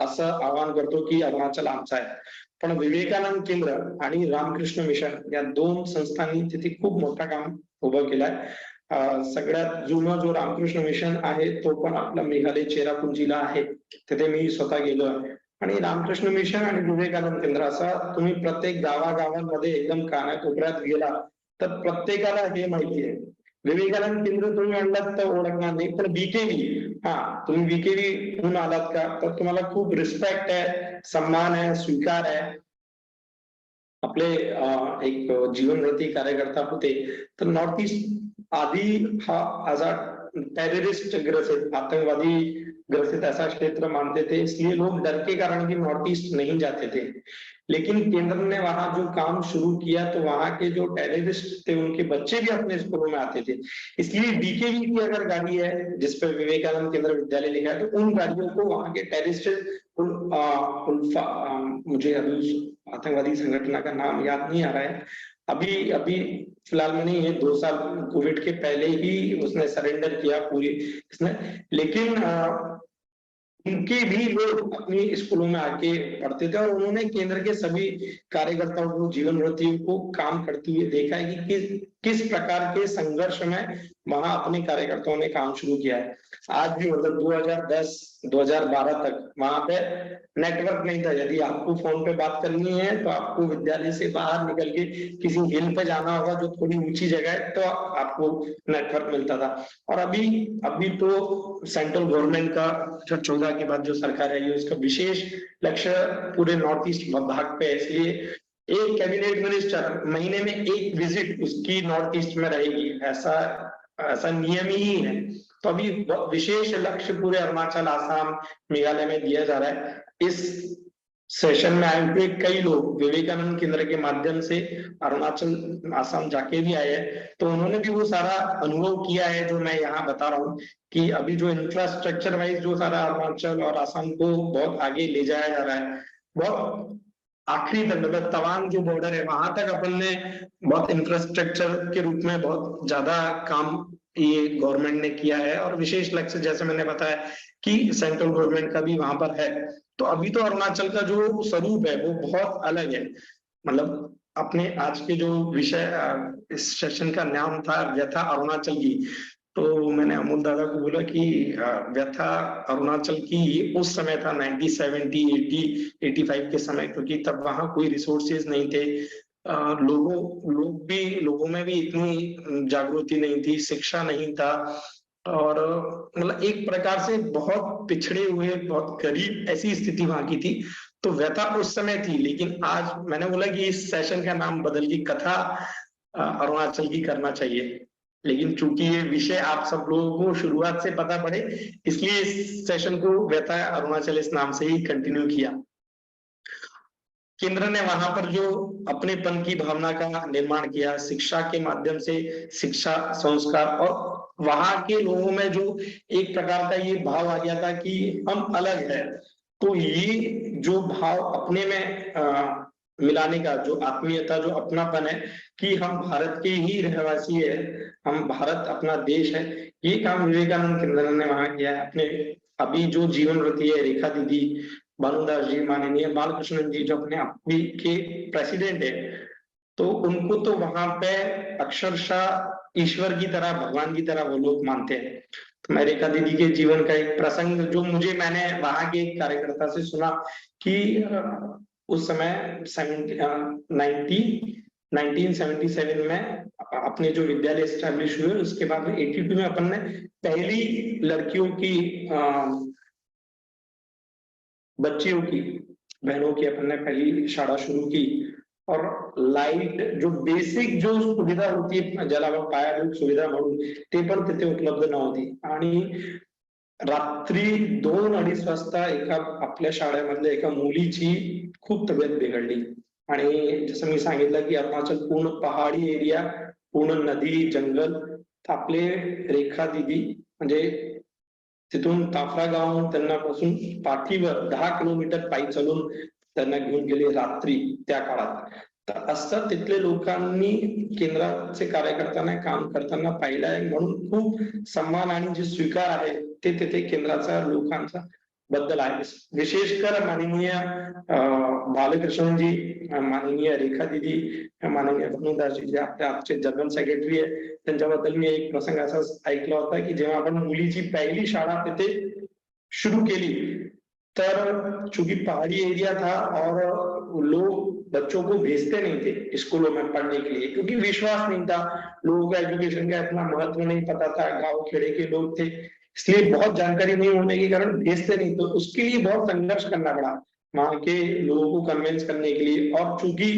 असं आवाहन करतो की अरुणाचल आमचा आहे, पण विवेकानंद केंद्र आणि रामकृष्ण मिशन या 2 संस्थांनी तिथे खूप मोठं काम उभं केलंय। सगळ्यात जुनं जो रामकृष्ण मिशन आहे तो पण आपला मेघालय चेरापुंजीला आहे, तिथे मी स्वतः गेलो आहे। आणि रामकृष्ण मिशन आणि विवेकानंद केंद्र असा तुम्ही प्रत्येक गावागावांमध्ये एकदम कानाकोपऱ्यात गेला तर प्रत्येकाला हे माहिती आहे। विवेकानंद केंद्र तुम्ही आणलात तर ओळखणार नाही, पण बीकेव्ही, तुम्ही बीकेव्ही हून आलात का तर तुम्हाला खूप रिस्पेक्ट आहे, सम्मान आहे, स्वीकार आहे। आपले एक जीवनरती कार्यकर्ता होते तर नॉर्थ ईस्ट आदि हा आजा टेररिस्ट ग्रसित, आतंकवादी ग्रसित ऐसा क्षेत्र मानते थे, इसलिए लोग डर के कारण भी नॉर्थ ईस्ट नहीं जाते थे। लेकिन केंद्र ने वहां जो काम शुरू किया तो वहां के जो टेररिस्ट थे उनके बच्चे भी अपने स्कूलों में आते थे। इसलिए बीकेवी की अगर गाड़ी है जिसपे विवेकानंद केंद्र विद्यालय लिखा है तो उन गाड़ियों को वहां के टेररिस्ट मुझे अभी आतंकवादी संगठन का नाम याद नहीं आ रहा है, अभी अभी फिलहाल में नहीं है, 2 साल कोविड के पहले ही उसने सरेंडर किया पूरी इसने। लेकिन उनके भी लोग अपनी स्कूलों में आके पढ़ते थे और उन्होंने केंद्र के सभी कार्यकर्ताओं को, जीवन व्रतियों को काम करते हुए देखा है कि किस प्रकार के संघर्ष में वहां अपने कार्यकर्ताओं ने काम शुरू किया है। आज भी मतलब 2010 2012 तक वहां पे नेटवर्क नहीं था। यदि आपको फोन पे बात करनी है तो आपको विद्यालय से बाहर निकल के किसी हिल पे जाना होगा जो थोड़ी ऊंची जगह है, तो आपको नेटवर्क मिलता था। और अभी तो सेंट्रल गवर्नमेंट का जो 14 के बाद जो सरकार है, उसका विशेष लक्ष्य पूरे नॉर्थ ईस्ट भाग पे है। इसलिए एक कैबिनेट मिनिस्टर महीने में एक विजिट उसकी नॉर्थ ईस्ट में रहेगी, ऐसा नियम ही है। तो अभी विशेष लक्ष्य पूरे अरुणाचल, आसाम, मेघालय में दिया जा रहा है। इस सेशन में आए हुए कई लोग विवेकानंद केंद्र के माध्यम से अरुणाचल, आसाम जाके भी आए हैं, तो उन्होंने भी वो सारा अनुभव किया है जो मैं यहाँ बता रहा हूँ कि अभी जो इंफ्रास्ट्रक्चर वाइज जो सारा अरुणाचल और आसाम को बहुत आगे ले जाया जा रहा है, बहुत आखिरी तक मतलब तवांग जो बॉर्डर है वहां तक अपन ने बहुत इंफ्रास्ट्रक्चर के रूप में बहुत ज्यादा काम ये गवर्नमेंट ने किया है। और विशेष लक्ष्य जैसे मैंने बताया कि सेंट्रल गवर्नमेंट का भी वहां पर है। तो अभी तो अरुणाचल का जो स्वरूप है वो बहुत अलग है। मतलब अपने आज के जो विषय इस सेशन का नाम था व्यथा अरुणाचल की, तो मैंने अमोल दादा को बोला कि व्यथा अरुणाचल की उस समय था 1970, 80, 85 के समय, क्योंकि तब वहां कोई रिसोर्सेज नहीं थे। लोगों में भी इतनी जागृति नहीं थी, शिक्षा नहीं था, और मतलब एक प्रकार से बहुत पिछड़े हुए, बहुत गरीब ऐसी स्थिति वहां की थी। तो व्यथा उस समय थी, लेकिन आज मैंने बोला कि इस सेशन का नाम बदल के कथा अरुणाचल की करना चाहिए। लेकिन चूंकि ये विषय आप सब लोगों को शुरुआत से पता पड़े, इसलिए इस सेशन को व्यथा अरुणाचल इस नाम से ही कंटिन्यू किया। केंद्र ने वहां पर जो अपनेपन की भावना का निर्माण किया, शिक्षा के माध्यम से शिक्षा संस्कार, और वहां के लोगों में जो एक प्रकार का ये भाव आ गया था कि हम अलग है, तो ये जो भाव अपने में मिलाने का जो आत्मीयता, जो अपनापन है कि हम भारत के ही रहवासी है, हम भारत अपना देश है, ये काम विवेकानंद केंद्र ने वहां किया है। अपने अभी जो जीवन वृत्ति है, रेखा दीदी, भानुदास जी, माननीय बालकृष्णन जी जो अपने अभी के प्रेसिडेंट है, तो उनको तो वहां पे अक्षरशः ईश्वर की तरह, भगवान की तरह वो लोग मानते हैं। तो मैं रेखा दीदी के जीवन का एक प्रसंग जो मैंने वहां के कार्यकर्ता से सुना कि उस समय 1977 में अपने जो विद्यालय स्टैब्लिश हुए, उसके बाद में 82 में अपन ने पहली लड़कियों की बच्चियों की, बहनों की अपन ने पहली शाला शुरू की। और लाइट जो बेसिक जो सुविधा होती ज्याला पायाभूत सुविधा म्हणून ते पण तिथे उपलब्ध नव्हती। आणि रात्री 2-2:30 वाजता एका आपल्या शाळेमधल्या एका मुलीची खूप तब्येत बिघडली। आणि जसं मी सांगितलं की अरुणाचल पूर्ण पहाडी एरिया, पूर्ण नदी, जंगल, तर आपले रेखा दीदी म्हणजे तिथून ताफरा गावाहून त्यांना पासून पाठीवर 10 किलोमीटर पायी चालून त्यांना घेऊन गेले रात्री त्या काळात। तर असं तिथले लोकांनी केंद्राचे कार्यकर्त्यांना काम करताना पाहिलं आहे, म्हणून खूप सन्मान आणि जे स्वीकार आहे ते तिथे केंद्राचा लोकांचा बद्दल आहे। विशेषकर माननीय बालकृष्ण जी, माननीय रेखा दीदी, माननीय भानुदास जी जे आपल्या आजचे जनरल सेक्रेटरी आहे, त्यांच्याबद्दल मी एक प्रसंग असा ऐकला होता की जेव्हा आपण मुलीची पहिली शाळा तिथे शुरू केली, तर चूंकि पहाड़ी एरिया था और लोग बच्चों को भेजते नहीं थे स्कूलों में पढ़ने के लिए, क्योंकि विश्वास नहीं था, लोगों को एजुकेशन का इतना महत्व नहीं पता था, गांव खेड़े के लोग थे, इसलिए बहुत जानकारी नहीं होने के कारण भेजते नहीं। तो उसके लिए बहुत संघर्ष करना पड़ा वहां के लोगों को कन्विंस करने के लिए। और चूंकि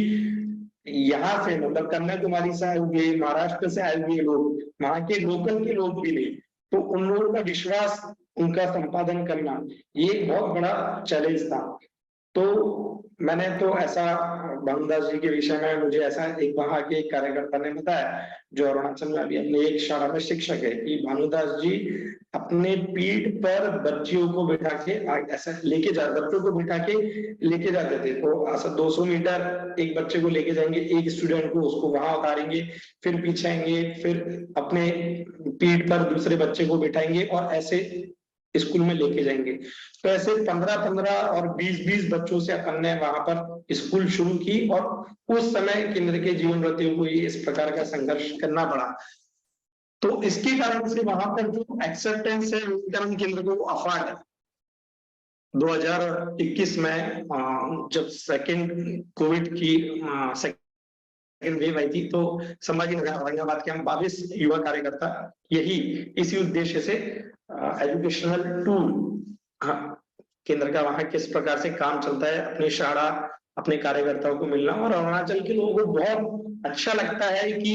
यहाँ से मतलब कन्याकुमारी से आए हुए, महाराष्ट्र से आए हुए लोग, वहां के लोकल के लोग भी नहीं, तो उन लोगों का विश्वास, उनका संपादन करना, ये एक बहुत बड़ा चैलेंज था। तो मैंने तो ऐसा भानुदास जी के विषय में मुझे ऐसा एक वहां के कार्यकर्ता ने बताया जो अरुणाचल में अभी अपने एक शाला में शिक्षक है, कि भानुदास जी अपने पीठ पर बच्चियों को बिठा के ऐसा लेके बच्चों को बिठा के लेके जाते थे। तो ऐसा 200 मीटर एक बच्चे को लेके जाएंगे, एक स्टूडेंट को, उसको वहां उतारेंगे, फिर पीछे आएंगे, फिर अपने पीठ पर दूसरे बच्चे को बिठाएंगे, और ऐसे स्कूल में लेके जाएंगे। तो ऐसे 15-15 और 20-20 बच्चों से अपन ने वहां पर स्कूल शुरू की और उस समय केंद्र के जीवन रतियों को इस प्रकार का संघर्ष करना पड़ा। तो इसके कारण से वहां पर जो एक्सेप्टेंस है विवेकानंद केंद्र को अफाट 2021 में जब सेकेंड कोविड की सेकेंड वेव आई थी, तो संभाजीनगर औरंगाबाद के हम 22 युवा कार्यकर्ता यही इसी उद्देश्य से एजुकेशनल टूर केंद्र का वहां किस प्रकार से काम चलता है, अपनी शाखा अपने कार्यकर्ताओं को मिलना। और अरुणाचल के लोगों को बहुत अच्छा लगता है कि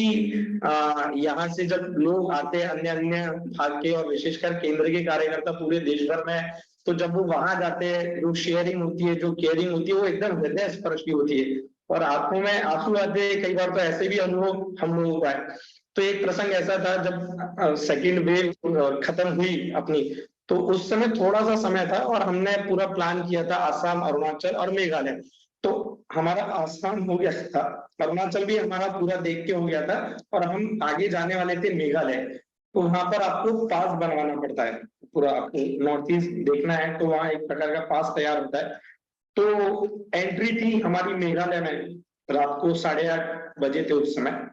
यहाँ से जब लोग आते हैं अन्य अन्य भाग के और विशेषकर केंद्र के कार्यकर्ता पूरे देश भर में, तो जब वो वहां जाते हैं जो शेयरिंग होती है, जो केयरिंग होती है, वो एकदम हृदय स्पर्शी होती है और आंखों में आंसू आते हैं। कई बार तो ऐसे भी अनुभव हम लोगों का है। तो एक प्रसंग ऐसा था जब सेकेंड वेव खत्म हुई अपनी, तो उस समय थोड़ा सा समय था और हमने पूरा प्लान किया था आसाम, अरुणाचल और मेघालय। तो हमारा आसाम हो गया था, अरुणाचल भी हमारा पूरा देख के हो गया था और हम आगे जाने वाले थे मेघालय। तो वहां पर आपको पास बनवाना पड़ता है, पूरा आपको नॉर्थ ईस्ट देखना है तो वहां एक प्रकार का पास तैयार होता है। तो एंट्री थी हमारी मेघालय में, रात को 8:30 बजे थे उस समय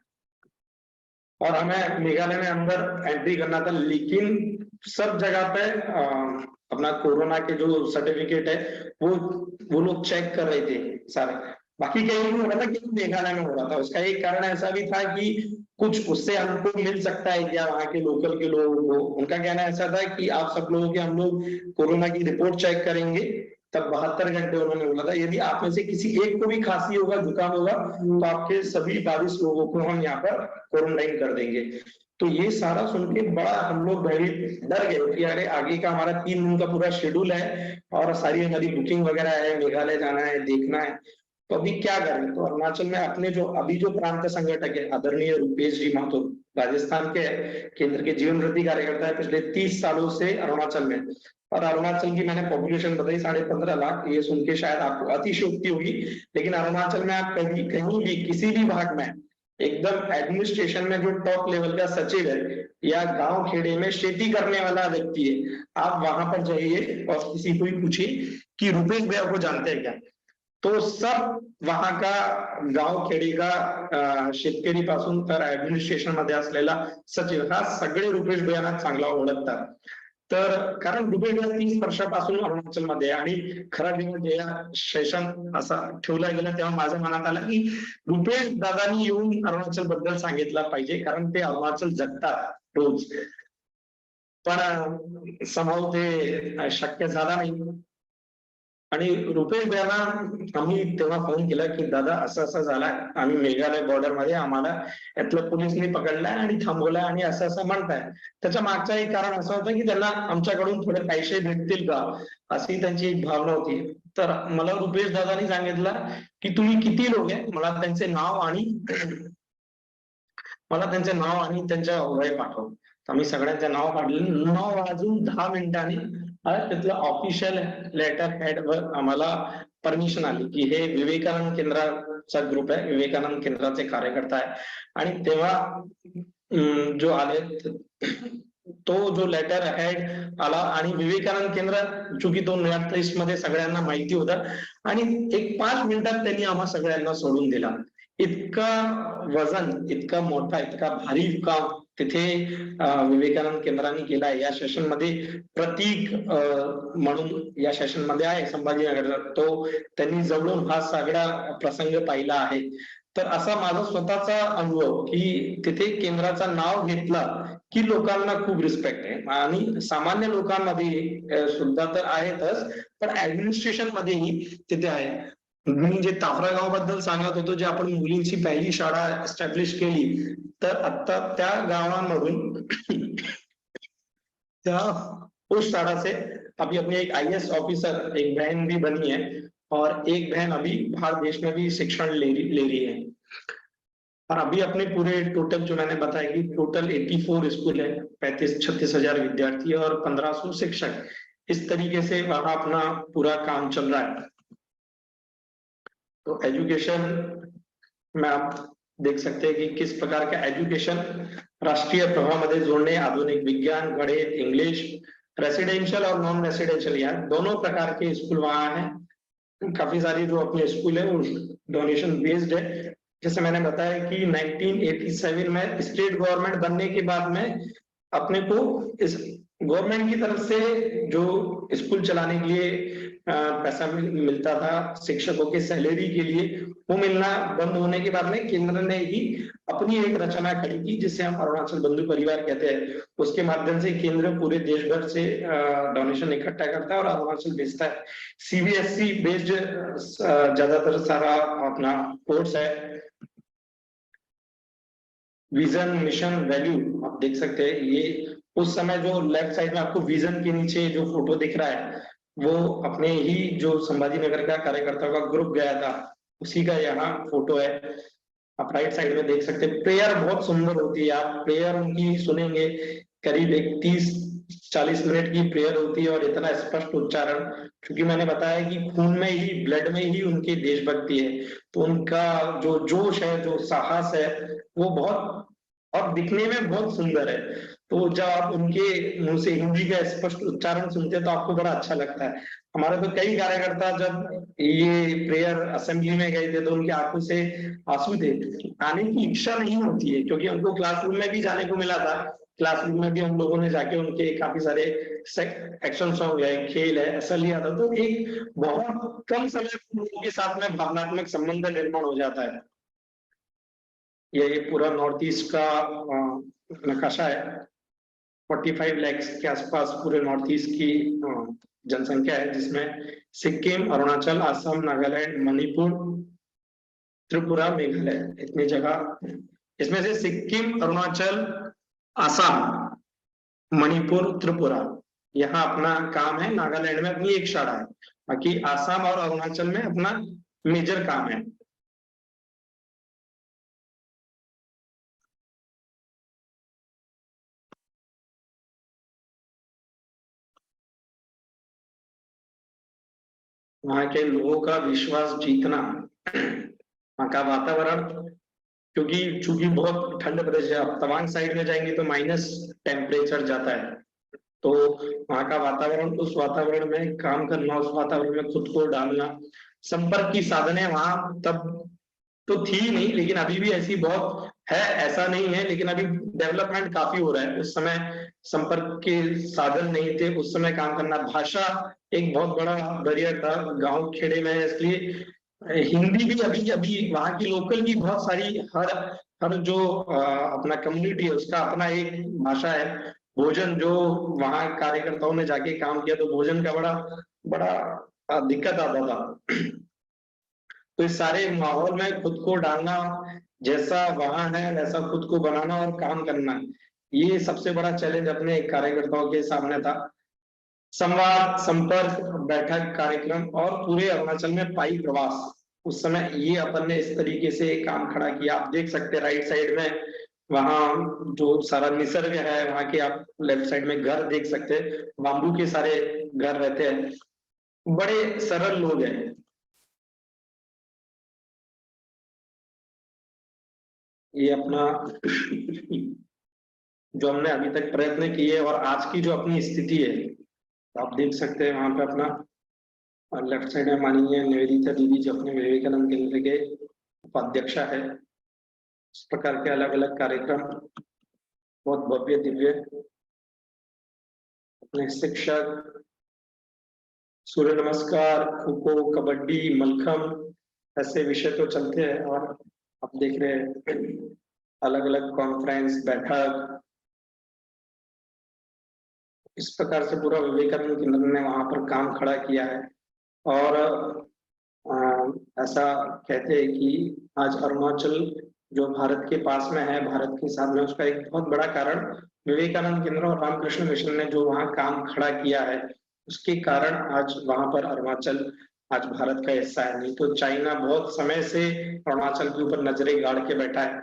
और हमें मेघालय में अंदर एंट्री करना था। लेकिन सब जगह पे अपना कोरोना के जो सर्टिफिकेट है वो लोग चेक कर रहे थे सारे, बाकी कहीं नहीं हो रहा था, केवल मेघालय में हो रहा था। उसका एक कारण ऐसा भी था कि कुछ उससे हमको मिल सकता है क्या वहां के लोकल के लोगों को। उनका कहना ऐसा था कि आप सब लोगों के हम लोग कोरोना की रिपोर्ट चेक करेंगे, तब 72 घंटे उन्होंने बोला था यदि आप में से किसी एक को भी खांसी होगा, जुकाम होगा, तो आपके सभी 22 लोगों को हम यहाँ पर क्वारंटाइन कर देंगे। तो ये सारा सुन के बड़ा हम लोग भयभीत डर गए कि अरे आगे का हमारा 3 दिन का पूरा शेड्यूल है और सारी हमारी बुकिंग वगैरह है, मेघालय जाना है, देखना है, तो अभी क्या करें। तो अरुणाचल में अपने जो अभी जो प्रांत संगठक है आदरणीय रुपेश जी महतो, राजस्थान के केंद्र के जीवन वृद्धि कार्यकर्ता है पिछले 30 सालों से अरुणाचल में। और अरुणाचल की मैंने पॉपुलेशन बताई 15.5 लाख, ये सुन के शायद आपको अतिशयोक्ति होगी, लेकिन अरुणाचल में आप कहीं भी किसी भी भाग में एकदम एडमिनिस्ट्रेशन में जो टॉप लेवल का सचिव है या गांव खेड़े में खेती करने वाला व्यक्ति है, आप वहां पर जाइए और किसी को भी पूछिए कि रुपेश भैया को जानते हैं क्या, तो सब वहां का गाव खेडीका शेतकरी पासून तर ऍडमिनिस्ट्रेशन मध्ये असलेला सचिव हा सगळे रुपेश भैयांना चांगला ओळखतात। तर कारण रुपेश भैया 30 वर्षापासून अरुणाचल मध्ये आणि खरा जेव्हा जेव्हा सेशन असा ठेवला गेला तेव्हा माझ्या मनात आलं की रुपेश दादांनी येऊन अरुणाचल बद्दल सांगितलं पाहिजे, कारण ते अरुणाचल जगतात रोज। पण समोर ते शक्य झाला नाही आणि रुपेश भैयांना आम्ही तेव्हा फोन केला की दादा असं असं झालं, आम्ही मेघालय बॉर्डर मध्ये आम्हाला यातलं पोलिसनी पकडलाय आणि थांबवलंय आणि असं असं म्हणताय। त्याच्या मागचं एक कारण असं होतं की त्यांना आमच्याकडून थोडे पैसे भेटतील का अशी त्यांची एक भावना होती। तर मला रुपेश दादांनी सांगितलं की तुम्ही किती लोक आहे, मला त्यांचे नाव आणि त्यांच्या वय पाठव। आम्ही सगळ्यांचे नाव काढले, 9 वाजून 10 मिनिटांनी त्यातलं ऑफिशियल लेटर हेड वर आम्हाला परमिशन आली की हे विवेकानंद केंद्राचा ग्रुप आहे, विवेकानंद केंद्राचे कार्यकर्ता आहे। आणि तेव्हा जो आले तो जो लेटर हेड आला आणि विवेकानंद केंद्र चूंकि तो नॉर्थ ईस्ट मध्ये सगळ्यांना माहिती होतं आणि एक 5 मिनिटात त्यांनी आम्हा सगळ्यांना सोडून दिला। इतका वजन, इतका मोठा, इतका भारी काम तिथे विवेकानंद केंद्राने केला आहे। या सेशन मध्ये प्रतीक म्हणून या सेशन मध्ये आहे संभाजीनगरचा, तो त्यांनी जवळून हा सगळा प्रसंग पाहिला आहे। तर असा माझा स्वतःचा अनुभव की तिथे केंद्राचं नाव घेतलं की लोकांना खूप रिस्पेक्ट आहे आणि सामान्य लोकांमध्ये सुद्धा तर आहेतच, पण ऍडमिनिस्ट्रेशन मध्येही तिथे आहे। मी जे ताफरा गाव बद्दल सांगत होतो, जे आपण मुलींची पहिली शाळा एस्टॅब्लिश केली, तर आता त्या गावांमधून त्या उस शाळा से अभी अपनी एक IAS ऑफिसर एक बहन भी बनी है और एक बहन अभी बाहर देश में भी शिक्षण ले रही है। और अभी अपने पूरे टोटल जो मैंने बताया कि टोटल 84 स्कूल है, 35-36 हजार विद्यार्थी और 1500 शिक्षक, इस तरीके से वहां अपना पूरा काम चल रहा है। तो एजुकेशन में आप देख सकते हैं कि किस प्रकार का एजुकेशन राष्ट्रीय प्रवाहामध्ये जोड़ने, आधुनिक विज्ञान, गणित, इंग्लिश रेसिडेंशियल और नॉन रेसिडेंशियल, यहाँ दोनों प्रकार के स्कूल वहाँ हैं। काफी सारी जो अपने स्कूल है वो डोनेशन बेस्ड है। जैसे मैंने बताया कि 1987 में स्टेट गवर्नमेंट बनने के बाद में अपने को इस गवर्नमेंट की तरफ से जो स्कूल चलाने के लिए पैसा मिलता था शिक्षकों के सैलरी के लिए, वो मिलना बंद होने के बाद में केंद्र ने ही अपनी एक रचना खड़ी की जिसे हम अरुणाचल बंधु परिवार कहते हैं। उसके माध्यम से केंद्र पूरे देश भर से डोनेशन इकट्ठा करता है और अरुणाचल भेजता है। सीबीएसई बेस्ड ज्यादातर सारा अपना कोर्स है। विजन, मिशन, वैल्यू आप देख सकते हैं। ये उस समय जो लेफ्ट साइड में आपको विजन के नीचे जो फोटो दिख रहा है वो अपने ही जो संभाजी नगर का कार्यकर्ताओं का ग्रुप गया था उसी का यहाँ फोटो है। आप राइट साइड में देख सकते हैं। प्रेयर बहुत सुंदर होती है, आप प्रेयर उनकी सुनेंगे, करीब 30-40 मिनट की प्रेयर होती है और इतना स्पष्ट उच्चारण, क्योंकि मैंने बताया कि खून में ही, ब्लड में ही उनकी देशभक्ति है, तो उनका जो जोश है, जो साहस है, वो बहुत और दिखने में बहुत सुंदर है। तो जब आप उनके मुंह से हिंदी का स्पष्ट उच्चारण सुनते हैं तो आपको बड़ा अच्छा लगता है। हमारे तो कई कार्यकर्ता जब ये प्रेयर असेंबली में गए थे तो उनकी आंखों से आंसू थे। आने की इच्छा नहीं होती है क्योंकि उनको क्लासरूम में भी जाने को मिला था। क्लासरूम में भी हम लोगों ने जाके उनके काफी सारे एक्शन सॉन्ग है, खेल है, ऐसा लिया था। तो एक बहुत कम समय में लोगों के साथ में भावनात्मक संबंध निर्माण हो जाता है। ये पूरा नॉर्थ ईस्ट का नक्शा है। 45 लाख के आसपास पूरे नॉर्थ ईस्ट की जनसंख्या है, जिसमें सिक्किम, अरुणाचल, असम, नागालैंड, मणिपुर, त्रिपुरा, मेघालय, इतनी जगह। इसमें से सिक्किम, अरुणाचल, असम, मणिपुर, त्रिपुरा यहाँ अपना काम है। नागालैंड में अपनी एक शाखा है, बाकी असम और अरुणाचल में अपना मेजर काम है। वहां के लोगों का विश्वास जीतना, वहां का वातावरण, क्योंकि चूंकि बहुत ठंड प्रदेश है, आप तवांग साइड में जाएंगे तो माइनस टेम्परेचर जाता है, तो वहां का वातावरण, उस वातावरण में काम करना, उस वातावरण में खुद को डालना, संपर्क की साधनें वहां तब तो थी नहीं, लेकिन अभी भी ऐसी बहुत है, ऐसा नहीं है, लेकिन अभी डेवलपमेंट काफी हो रहा है। उस समय संपर्क के साधन नहीं थे, उस समय काम करना, भाषा एक बहुत बड़ा बैरियर था गांव खेड़े में, इसलिए हिंदी भी अभी अभी वहां की लोकल की बहुत सारी, हर हर जो अपना कम्युनिटी है उसका अपना एक भाषा है। भोजन, जो वहां कार्यकर्ताओं ने जाके काम किया तो भोजन का बड़ा बड़ा दिक्कत आता था। तो इस सारे माहौल में खुद को डालना, जैसा वहां है वैसा खुद को बनाना और काम करना, ये सबसे बड़ा चैलेंज अपने कार्यकर्ताओं के सामने था। संवाद, संपर्क, बैठक, कार्यक्रम और पूरे अरुणाचल में पाई प्रवास, उस समय ये अपन ने इस तरीके से काम खड़ा किया। आप देख सकते हैं राइट साइड में वहां जो सारा निसर्ग है, वहां के आप लेफ्ट साइड में घर देख सकते हैं, बाम्बू के सारे घर रहते हैं, बड़े सरल लोग हैं। ये अपना जो हमने अभी तक प्रयत्न किए और आज की जो अपनी स्थिति है, तो आप देख सकते हैं वहां पे अपना लेफ्ट साइड में माननीय निवेदिता दीदी जो अपने विवेकानंद केंद्र के उपाध्यक्षा है। इस प्रकार के अलग अलग कार्यक्रम बहुत भव्य दिव्य, अपने शिक्षक, सूर्य नमस्कार, खो खो, कबड्डी, मलखम, ऐसे विषय तो चलते हैं। और आप देख रहे हैं अलग अलग कॉन्फ्रेंस, बैठक, इस प्रकार से पूरा विवेकानंद केंद्र ने वहां पर काम खड़ा किया है। और ऐसा कहते हैं कि आज अरुणाचल जो भारत के पास में है, भारत के साथ में, उसका एक बहुत बड़ा कारण विवेकानंद केंद्र और रामकृष्ण मिशन ने जो वहां काम खड़ा किया है, उसके कारण आज वहां पर अरुणाचल आज भारत का हिस्सा है। नहीं तो चाइना बहुत समय से अरुणाचल के ऊपर नजरें गाड़ के बैठा है,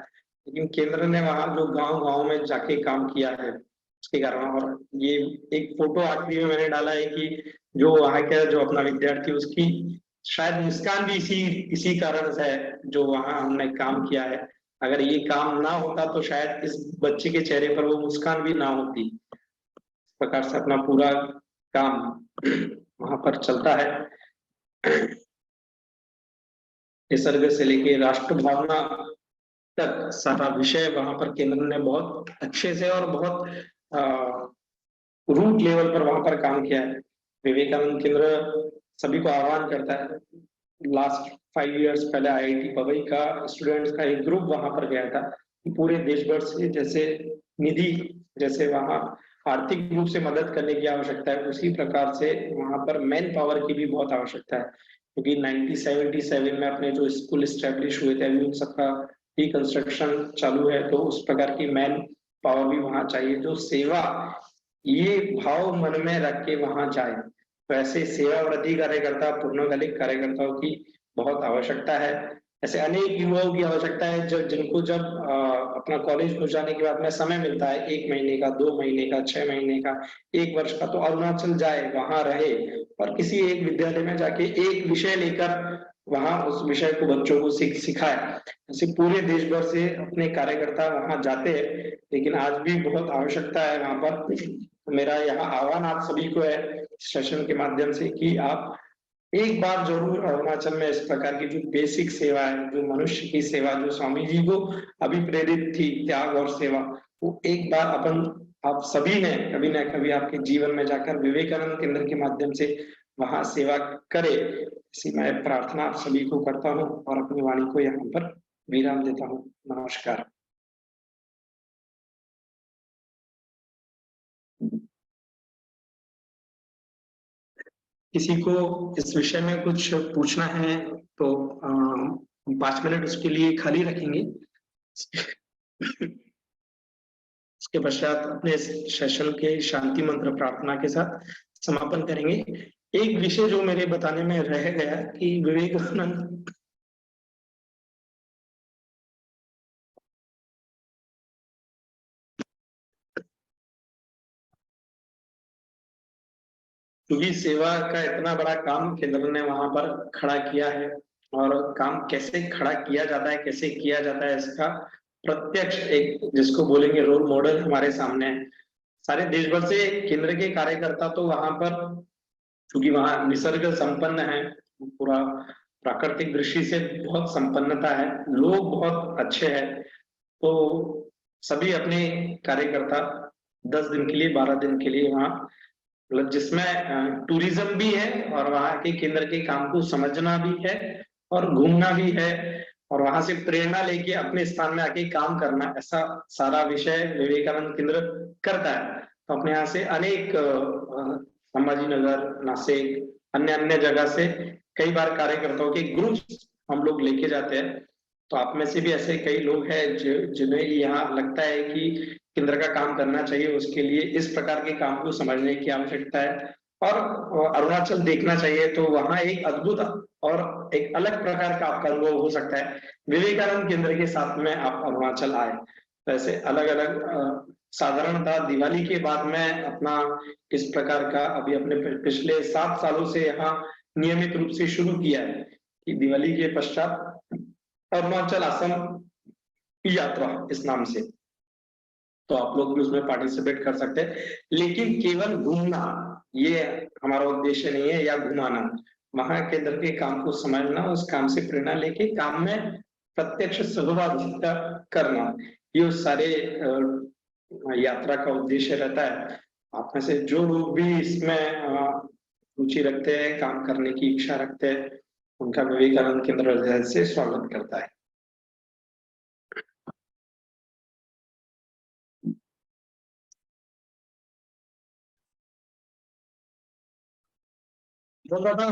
लेकिन केंद्र ने वहां जो गांव गांव में जाके काम किया है उसके कारण। और ये एक फोटो आखिरी में मैंने डाला है कि जो वहां का जो अपना विद्यार्थी, उसकी शायद मुस्कान भी इसी कारण से है जो वहां हमने काम किया है। अगर ये काम ना होता तो शायद इस बच्चे के चेहरे पर वो मुस्कान भी ना होती। इस प्रकार से अपना पूरा काम वहां पर चलता है। निसर्ग से लेके राष्ट्र भावना तक सारा विषय वहां पर केंद्र ने बहुत अच्छे से और बहुत रूट लेवल पर वहां पर काम किया है। विवेकानंद केंद्र सभी को आह्वान करता है। लास्ट 5 इयर्स पहले आईआईटी पवई का स्टूडेंट्स का एक ग्रुप वहां पर गया था। पूरे देश भर से जैसे निधि, जैसे वहां आर्थिक रूप से मदद करने की आवश्यकता है, उसी प्रकार से वहां पर मैन पावर की भी बहुत आवश्यकता है। क्योंकि 1977 में अपने जो स्कूल स्टैब्लिश हुए थे, अभी उन सबका रिकंस्ट्रक्शन चालू है, तो उस प्रकार की मैन पावर भी वहां चाहिए जो सेवा ये भाव मन में रख के वहां जाए। तो ऐसे सेवाव्रती कार्यकर्ता, पूर्णकालिक कार्यकर्ताओं की बहुत आवश्यकता है। ऐसे अनेक युवाओं की आवश्यकता है जो जिनको जब अपना कॉलेज हो जाने के बाद में समय मिलता है, 1 महीने का, 2 महीने का, 6 महीने का, 1 वर्ष का, तो अरुणाचल जाए, वहां रहे और किसी एक विद्यालय में जाके एक विषय लेकर वहां उस विषय को बच्चों को सिखाए। ऐसे पूरे देश भर से अपने कार्यकर्ता वहां जाते हैं, लेकिन आज भी बहुत आवश्यकता है वहां पर। मेरा यहाँ आह्वान आप सभी को है सेशन के माध्यम से कि आप एक बार जरूर अरुणाचल में इस प्रकार की जो बेसिक सेवा है, जो मनुष्य की सेवा, जो स्वामी जी को अभिप्रेरित थी, त्याग और सेवा, वो एक बार आप सभी ने कभी ना कभी आपके जीवन में जाकर विवेकानंद केंद्र के माध्यम से वहां सेवा करे। इसी मैं प्रार्थना आप सभी को करता हूँ और अपनी वाणी को यहाँ पर विराम देता हूँ। नमस्कार। किसी को इस विषय में कुछ पूछना है तो 5 मिनट उसके लिए खाली रखेंगे। उसके पश्चात अपने सेशन के शांति मंत्र प्रार्थना के साथ समापन करेंगे। एक विषय जो मेरे बताने में रह गया कि विवेकानंद क्योंकि सेवा का इतना बड़ा काम केंद्र ने वहां पर खड़ा किया है और काम कैसे खड़ा किया जाता है, कैसे किया जाता है, इसका प्रत्यक्ष एक जिसको बोलेंगे रोल मॉडल हमारे सामने है। सारे देश भर से केंद्र के कार्यकर्ता तो वहां पर, क्योंकि वहां निसर्ग संपन्न है, पूरा प्राकृतिक दृष्टि से बहुत संपन्नता है, लोग बहुत अच्छे हैं, तो सभी अपने कार्यकर्ता 10 दिन के लिए, 12 दिन के लिए वहां, मतलब जिसमें टूरिज्म भी है और वहां के केंद्र के काम को समझना भी है और घूमना भी है और वहां से प्रेरणा लेके अपने स्थान में आके काम करना, ऐसा सारा विषय विवेकानंद केंद्र करता है। तो अपने यहाँ से अनेक संभाजीनगर, नासिक, अन्य अन्य जगह से कई बार कार्यकर्ताओं के ग्रुप हम लोग लेके जाते हैं। तो आप में से भी ऐसे कई लोग हैं जिन्हें यहाँ लगता है कि केंद्र का काम करना चाहिए, उसके लिए इस प्रकार के काम को समझने की आवश्यकता है और अरुणाचल देखना चाहिए। तो वहां एक अद्भुत और एक अलग प्रकार का आपका अनुभव हो सकता है विवेकानंद केंद्र के साथ में आप अरुणाचल आए। तो ऐसे अलग अलग साधारणतः दिवाली के बाद में अपना इस प्रकार का अभी अपने पिछले 7 सालों से यहाँ नियमित रूप से शुरू किया है कि दिवाली के पश्चात अरुणाचल असम यात्रा इस नाम से, तो आप लोग भी उसमें पार्टिसिपेट कर सकते हैं। लेकिन केवल घूमना ये हमारा उद्देश्य नहीं है या घुमाना, वहां केंद्र के काम को समझना, उस काम से प्रेरणा लेके काम में प्रत्यक्ष सहभागिता करना, ये उस सारे यात्रा का उद्देश्य रहता है। आप में से जो लोग भी इसमें रुचि रखते हैं, काम करने की इच्छा रखते हैं, उनका विवेकानंद केंद्र से स्वागत करता है। दादा,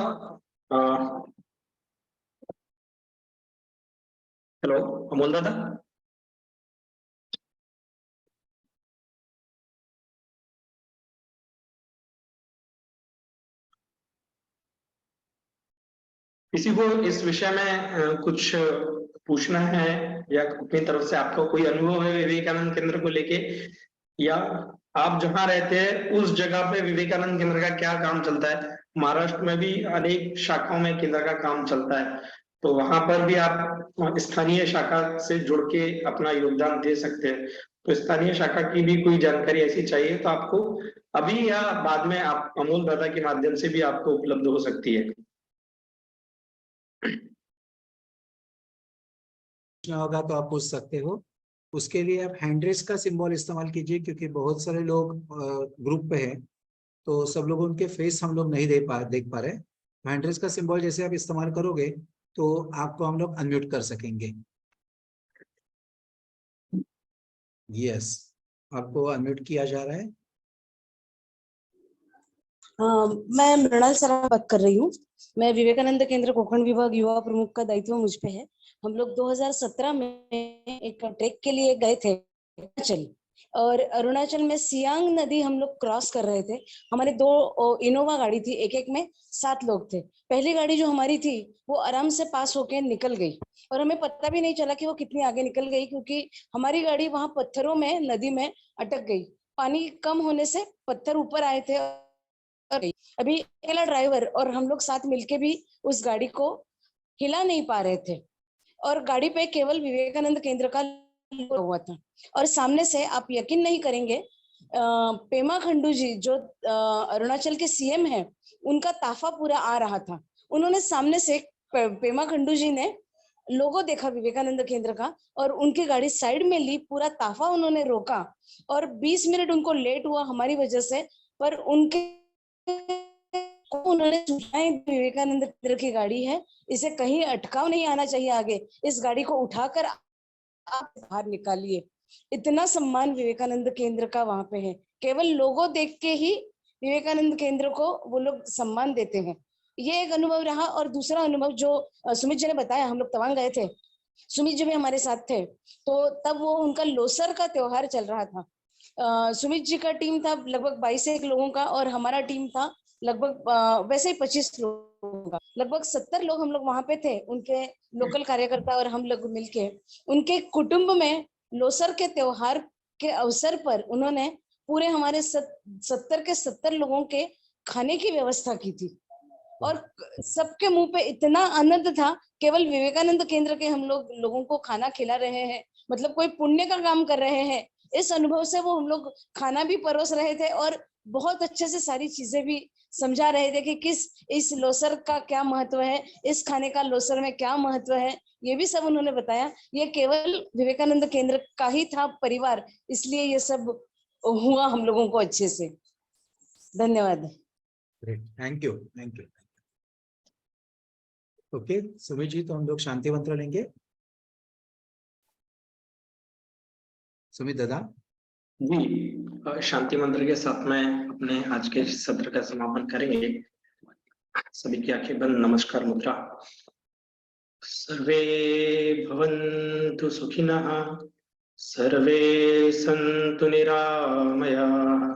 हेलो अमोल दादा, किसी को इस विषय में कुछ पूछना है या अपनी तरफ से आपका कोई अनुभव है विवेकानंद केंद्र को लेके, या आप जहाँ रहते हैं उस जगह पे विवेकानंद केंद्र का क्या काम चलता है? महाराष्ट्र में भी अनेक शाखाओं में केंद्र का काम चलता है, तो वहां पर भी आप स्थानीय शाखा से जुड़ के अपना योगदान दे सकते हैं। तो स्थानीय शाखा की भी कोई जानकारी ऐसी चाहिए तो आपको अभी या बाद में आप अमोल दादा के माध्यम से भी आपको उपलब्ध हो सकती है। पूछना होगा तो आप पूछ सकते हो। उसके लिए आप हैंड रेस का सिंबल इस्तेमाल कीजिए, क्योंकि बहुत सारे लोग ग्रुप पे हैं, तो सब लोगों उनके फेस हम लोग नहीं देख पा रहे। हैंड रेस का सिंबल जैसे आप इस्तेमाल करोगे तो आपको हम लोग अनम्यूट कर सकेंगे। यस, आपको अनम्यूट किया जा रहा है। मैं मृणाल सराफ बात कर रही हूँ। मैं विवेकानंद केंद्र कोंकण विभाग युवा प्रमुख का दायित्व मुझ पे है। हम लोग 2017 में एक ट्रेक के लिए गए थे अरुणाचल, और अरुणाचल में सियांग नदी हम लोग क्रॉस कर रहे थे। हमारे 2 इनोवा गाड़ी थी, एक में 7 लोग थे। पहली गाड़ी जो हमारी थी वो आराम से पास होके निकल गई, और हमें पता भी नहीं चला कि वो कितनी आगे निकल गई, क्योंकि हमारी गाड़ी वहां पत्थरों में नदी में अटक गई। पानी कम होने से पत्थर ऊपर आए थे। अभी अकेला ड्राइवर और हम लोग साथ मिलके भी उस गाड़ी को हिला नहीं पा रहे थे, और गाड़ी पे केवल विवेकानंद केंद्र का हुआ था। और सामने से आप यकीन नहीं करेंगे, पेमा खंडू जी जो अरुणाचल के सीएम हैं, उनका ताफा पूरा आ रहा था। उन्होंने सामने से, पेमा खंडू जी ने लोगो देखा विवेकानंद केंद्र का, और उनकी गाड़ी साइड में ली, पूरा ताफा उन्होंने रोका, और 20 मिनट उनको लेट हुआ हमारी वजह से, पर उनके उन्होंने विवेकानंद केंद्र की गाड़ी है, इसे कहीं अटकाव नहीं आना चाहिए आगे, इस गाड़ी को उठाकर आप बाहर निकालिए। इतना सम्मान विवेकानंद केंद्र का वहां पे है। केवल लोगो देख के ही विवेकानंद केंद्र को वो लोग सम्मान देते हैं। ये एक अनुभव रहा। और दूसरा अनुभव जो सुमित जी ने बताया, हम लोग तवांग गए थे, सुमित जी भी हमारे साथ थे, तो तब वो उनका लोसर का त्योहार चल रहा था। सुमित जी का टीम था लगभग 22 लोगों का, और हमारा टीम था लगभग वैसे ही 25 लोगों का। लगभग 70 लोग हम लोग वहां पे थे, उनके लोकल कार्यकर्ता और हम लोग मिलके। उनके कुटुंब में लोसर के त्योहार के अवसर पर उन्होंने पूरे हमारे 70 के 70 लोगों के खाने की व्यवस्था की थी, और सबके मुंह पे इतना आनंद था। केवल विवेकानंद केंद्र के हम लोगों को खाना खिला रहे हैं, मतलब कोई पुण्य का काम कर रहे हैं, इस अनुभव से वो हम लोग खाना भी परोस रहे थे, और बहुत अच्छे से सारी चीजें भी समझा रहे थे कि किस इस लोसर का क्या महत्व है, इस खाने का लोसर में क्या महत्व है, ये भी सब उन्होंने बताया। ये केवल विवेकानंद केंद्र का ही था परिवार, इसलिए ये सब हुआ हम लोगों को अच्छे से। धन्यवाद। Great, thank you, thank you. Okay Sumit ji, तो हम लोग शांति मंत्र लेंगे। सुमित दादा जी, शांति मंत्र के साथ में अपने आज के सत्र का समापन करेंगे। सभी की आंखें बंद, नमस्कार मुद्रा। सर्वे भवन्तु सुखिनः, सर्वे सन्तु निरामयाः,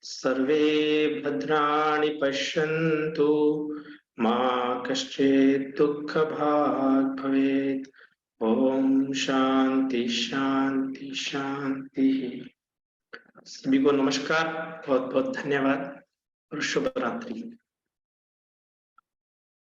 सर्वे भद्राणि पश्यन्तु, मा कश्चित् दुःखभाग् भवेत्। ओम शांति शांति शांति। सभी को नमस्कार, बहुत बहुत धन्यवाद और शुभ रात्रि।